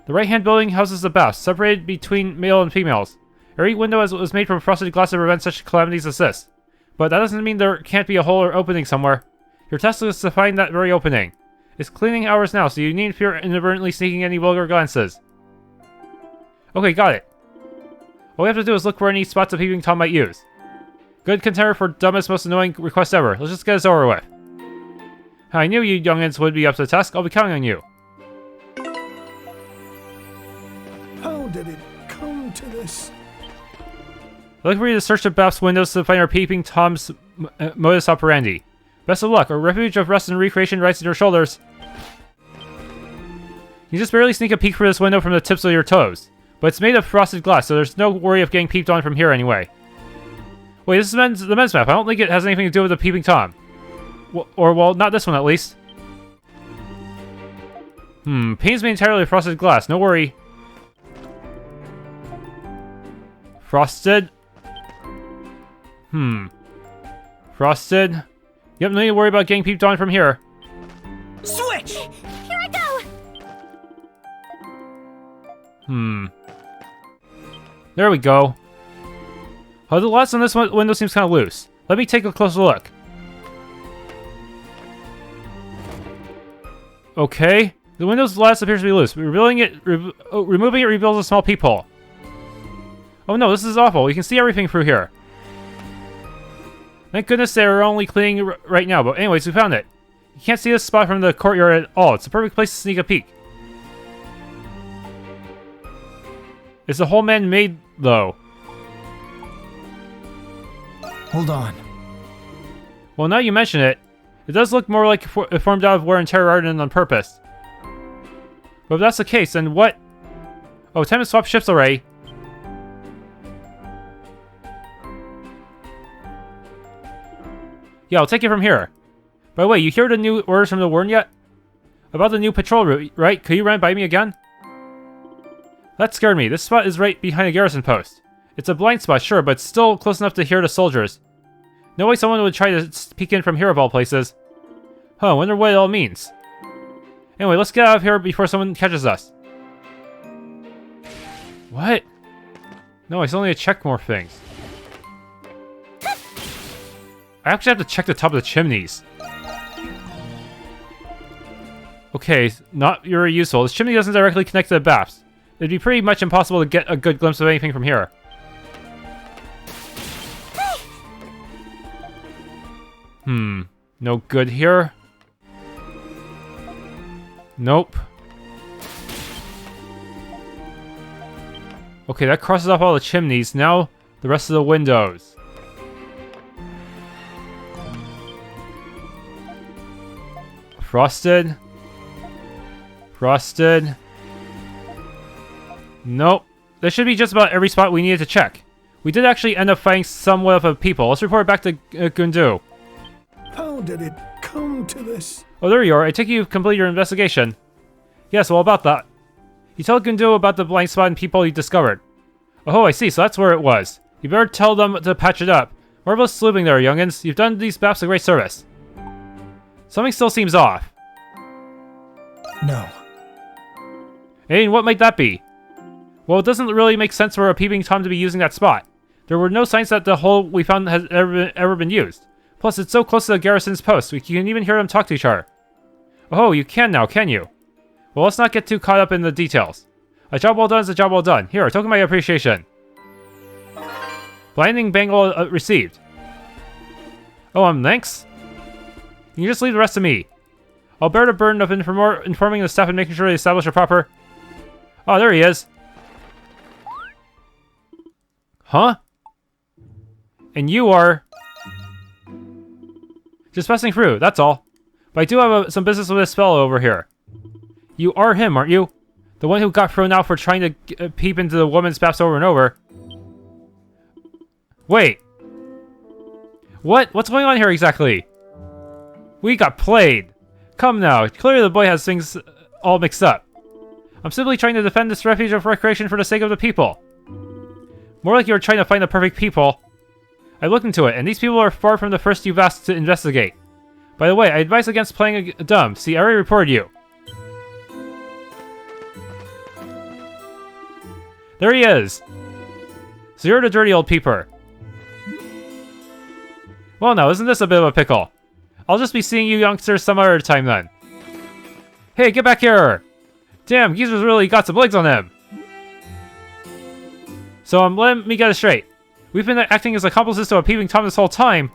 Speaker 1: The right-hand building houses the baths, separated between male and females. Every window was made from frosted glass to prevent such calamities as this. But that doesn't mean there can't be a hole or opening somewhere. Your task is to find that very opening. It's cleaning hours now, so you needn't fear inadvertently sneaking any vulgar glances. Okay, got it. All we have to do is look for any spots a peeping Tom might use. Good contender for dumbest, most annoying request ever. Let's just get this over with. I knew you youngins would be up to the task. I'll be counting on you.
Speaker 9: How did it come to this?
Speaker 1: I'd like for you to search the bath's windows to find our peeping Tom's modus operandi. Best of luck. Our refuge of rest and recreation rests on your shoulders. You just barely sneak a peek through this window from the tips of your toes. But it's made of frosted glass, so there's no worry of getting peeped on from here anyway. Wait, this is the men's map. I don't think it has anything to do with the peeping Tom. Well, not this one at least. Paint's made entirely of frosted glass. No worry. Frosted? Frosted? Yep, no need to worry about getting peeped on from here.
Speaker 7: Switch!
Speaker 3: Here I go!
Speaker 1: There we go. Oh, the glass on this window seems kind of loose. Let me take a closer look. Okay. The window's glass appears to be loose. Removing it reveals a small peephole. Oh no, this is awful. You can see everything through here. Thank goodness they're only cleaning right now, but anyways, we found it. You can't see this spot from the courtyard at all. It's the perfect place to sneak a peek. Is the whole man-made, though?
Speaker 2: Hold on.
Speaker 1: Well, now you mention it, it does look more like it formed out of wear and tear rather than on purpose. But if that's the case, then what? Oh, time to swap ships already. Yeah, I'll take it from here. By the way, you hear the new orders from the Warden yet? About the new patrol route, right? Could you run it by me again? That scared me. This spot is right behind a garrison post. It's a blind spot, sure, but still close enough to hear the soldiers. No way someone would try to peek in from here of all places. Huh, wonder what it all means. Anyway, let's get out of here before someone catches us. What? No, I still need to check more things. I actually have to check the top of the chimneys. Okay, not very useful. This chimney doesn't directly connect to the baths. It'd be pretty much impossible to get a good glimpse of anything from here. No good here. Nope. Okay, that crosses off all the chimneys. Now, the rest of the windows. Frosted. Frosted. Nope. There should be just about every spot we needed to check. We did actually end up finding somewhat of people. Let's report back to Gundu.
Speaker 9: How did it come to this?
Speaker 1: Oh, there you are. I take it you've completed your investigation. Yes, well, about that. You told Gundu about the blind spot and people you discovered. Oh, I see. So that's where it was. You better tell them to patch it up. Marvelous sleuthing there, youngins. You've done these baps a great service. Something still seems off.
Speaker 9: No.
Speaker 1: And what might that be? Well, it doesn't really make sense for a peeping Tom to be using that spot. There were no signs that the hole we found has ever been used. Plus, it's so close to the garrison's post, we can even hear them talk to each other. Oh, you can now, can you? Well, let's not get too caught up in the details. A job well done is a job well done. Here, a token of my appreciation. Blinding bangle received. Oh, thanks? You can just leave the rest to me. I'll bear the burden of informing the staff and making sure they establish a proper... Oh, there he is. Huh? And you are... Just passing through, that's all. But I do have some business with this fellow over here. You are him, aren't you? The one who got thrown out for trying to peep into the woman's baths over and over. Wait. What? What's going on here exactly? We got played. Come now, clearly the boy has things all mixed up. I'm simply trying to defend this refuge of recreation for the sake of the people. More like you're trying to find the perfect people. I looked into it, and these people are far from the first you've asked to investigate. By the way, I advise against playing dumb. See, I already reported you. There he is! So you're the dirty old peeper. Well now, isn't this a bit of a pickle? I'll just be seeing you youngsters some other time then. Hey, get back here! Damn, Geezer's really got some legs on him! So let me get it straight. We've been acting as accomplices to a peeping Tom this whole time.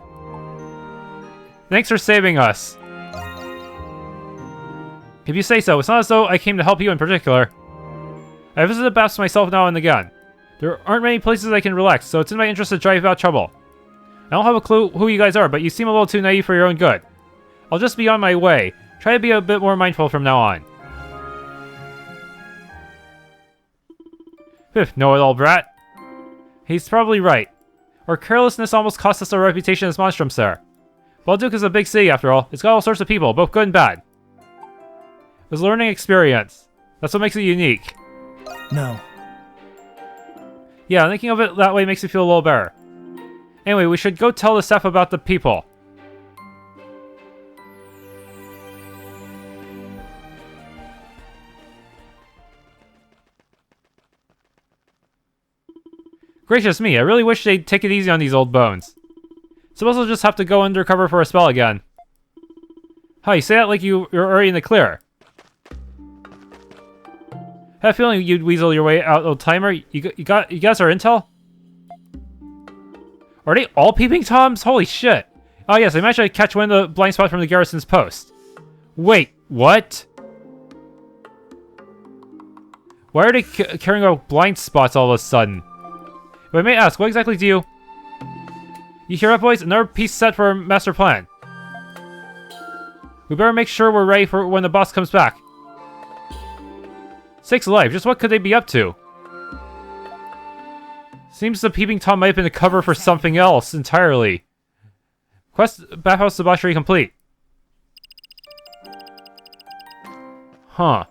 Speaker 1: Thanks for saving us. If you say so, it's not as though I came to help you in particular. I visit the baths myself now and again. There aren't many places I can relax, so it's in my interest to drive out trouble. I don't have a clue who you guys are, but you seem a little too naive for your own good. I'll just be on my way. Try to be a bit more mindful from now on. Know-it-all brat. He's probably right. Our carelessness almost cost us our reputation as monstrums there. Balduq is a big city after all. It's got all sorts of people, both good and bad. It was a learning experience. That's what makes it unique.
Speaker 9: No.
Speaker 1: Yeah, thinking of it that way makes me feel a little better. Anyway, we should go tell the staff about the people. Gracious me, I really wish they'd take it easy on these old bones. Suppose we'll just have to go undercover for a spell again. Huh, you say that like you're already in the clear. I have a feeling you'd weasel your way out, old timer. You guys are intel? Are they all peeping Toms? Holy shit. Oh yes, I managed to catch one of the blind spots from the garrison's post. Wait, what? Why are they carrying out blind spots all of a sudden? If I may ask, what exactly do you... You hear that, boys? Another piece set for our master plan. We better make sure we're ready for when the boss comes back. Sakes alive, just what could they be up to? Seems the peeping Tom might have been a cover for something else entirely. Quest Bathhouse Debauchery complete. Huh.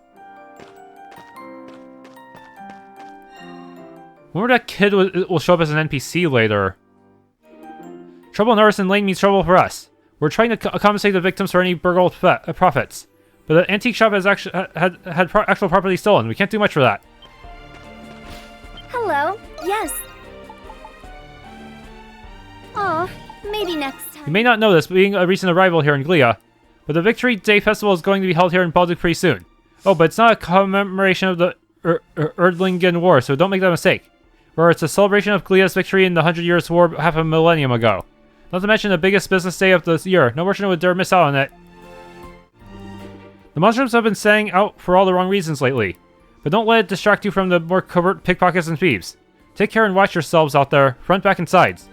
Speaker 1: Wonder that kid will show up as an NPC later. Trouble in Artisan Lane means trouble for us. We're trying to compensate the victims for any burgled profits. But the antique shop has actually had actual property stolen. We can't do much for that.
Speaker 3: Hello. Yes. Oh, maybe next time.
Speaker 1: You may not know this, being a recent arrival here in Glia, but the Victory Day Festival is going to be held here in Balduq pretty soon. Oh, but it's not a commemoration of the Erdlingen War, so don't make that mistake. Or it's a celebration of Glea's victory in the 100 Years' War half a millennium ago. Not to mention the biggest business day of the year. No merchant would dare miss out on it. The Monstrums have been staying out for all the wrong reasons lately. But don't let it distract you from the more covert pickpockets and thieves. Take care and watch yourselves out there, front, back, and sides.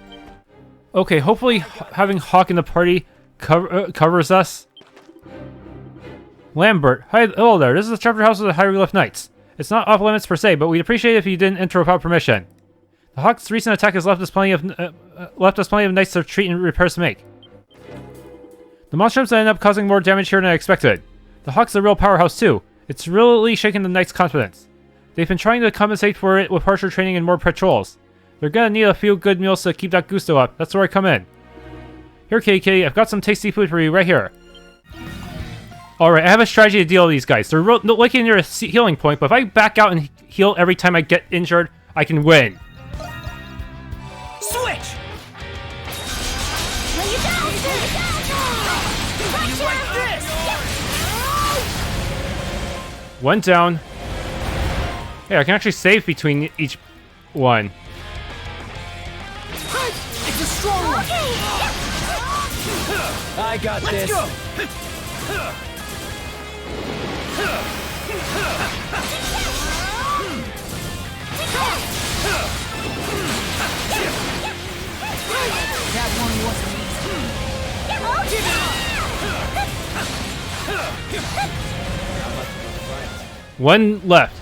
Speaker 1: Okay, hopefully having Hawk in the party covers us. Lambert, hi, hello there. This is the chapter house of the Hieroglyph Knights. It's not off limits per se, but we'd appreciate it if you didn't enter without permission. The Hawk's recent attack has left us plenty of knights to treat and repairs to make. The Monstrums end up causing more damage here than I expected. The Hawk's a real powerhouse too. It's really shaking the Knights' confidence. They've been trying to compensate for it with harsher training and more patrols. They're gonna need a few good meals to keep that gusto up. That's where I come in. Here, KK, I've got some tasty food for you right here. Alright, I have a strategy to deal with these guys. They're looking near a healing point, but if I back out and heal every time I get injured, I can win.
Speaker 7: Switch!
Speaker 3: Lay it down!
Speaker 7: You like this?
Speaker 1: One down. Hey, I can actually save between each one.
Speaker 7: It's a strong one!
Speaker 6: I got this.
Speaker 7: Let's go! That one wasn't easy.
Speaker 1: One left.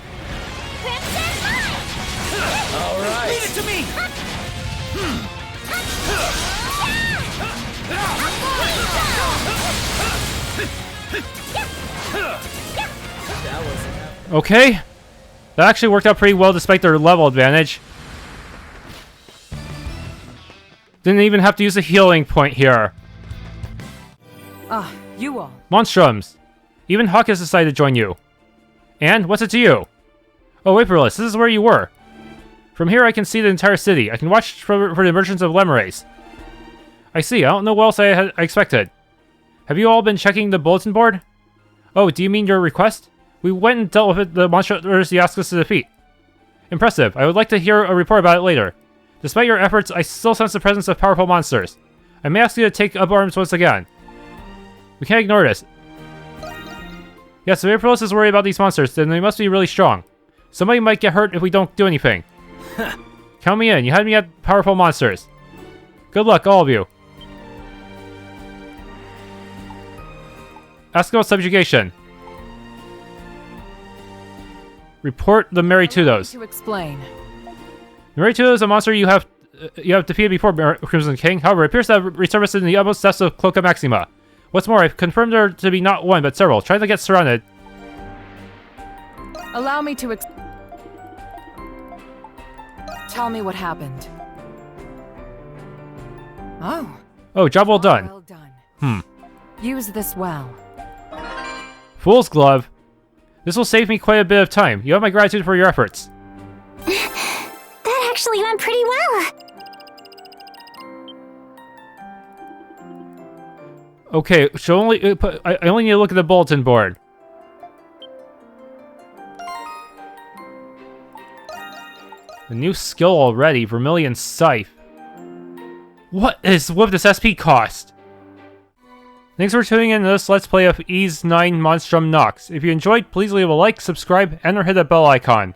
Speaker 6: All right.
Speaker 7: Leave it to me!
Speaker 1: Okay. That actually worked out pretty well despite their level advantage. Didn't even have to use a healing point here.
Speaker 8: You all.
Speaker 1: Monstrums. Even Hawk has decided to join you. And what's it to you? Oh, Aprilis, this is where you were. From here I can see the entire city. I can watch for the emergence of Lemures. I see. I don't know what else I expected. Have you all been checking the bulletin board? Oh, do you mean your request? We went and dealt with it, the monsters you asked us to defeat. Impressive. I would like to hear a report about it later. Despite your efforts, I still sense the presence of powerful monsters. I may ask you to take up arms once again. We can't ignore this. Yes, if Aprilis is worried about these monsters, then they must be really strong. Somebody might get hurt if we don't do anything. Count me in. You had me at powerful monsters. Good luck, all of you. Ask about subjugation. Report the Maretudos.
Speaker 8: To explain.
Speaker 1: Maretudo is a monster you have defeated before, Crimson King. However, it appears to have resurfaced in the utmost depths of Cloaca Maxima. What's more, I've confirmed there to be not one, but several, trying to get surrounded.
Speaker 8: Allow me to tell me what happened. Oh.
Speaker 1: Oh, job well done.
Speaker 8: Well done. Use this well.
Speaker 1: Fool's Glove. This will save me quite a bit of time. You have my gratitude for your efforts.
Speaker 3: That actually went pretty well.
Speaker 1: Okay, so I only need to look at the bulletin board. A new skill already, Vermilion Scythe. What would this SP cost? Thanks for tuning in to this Let's Play of Ys IX Monstrum Nox. If you enjoyed, please leave a like, subscribe, and or hit that bell icon.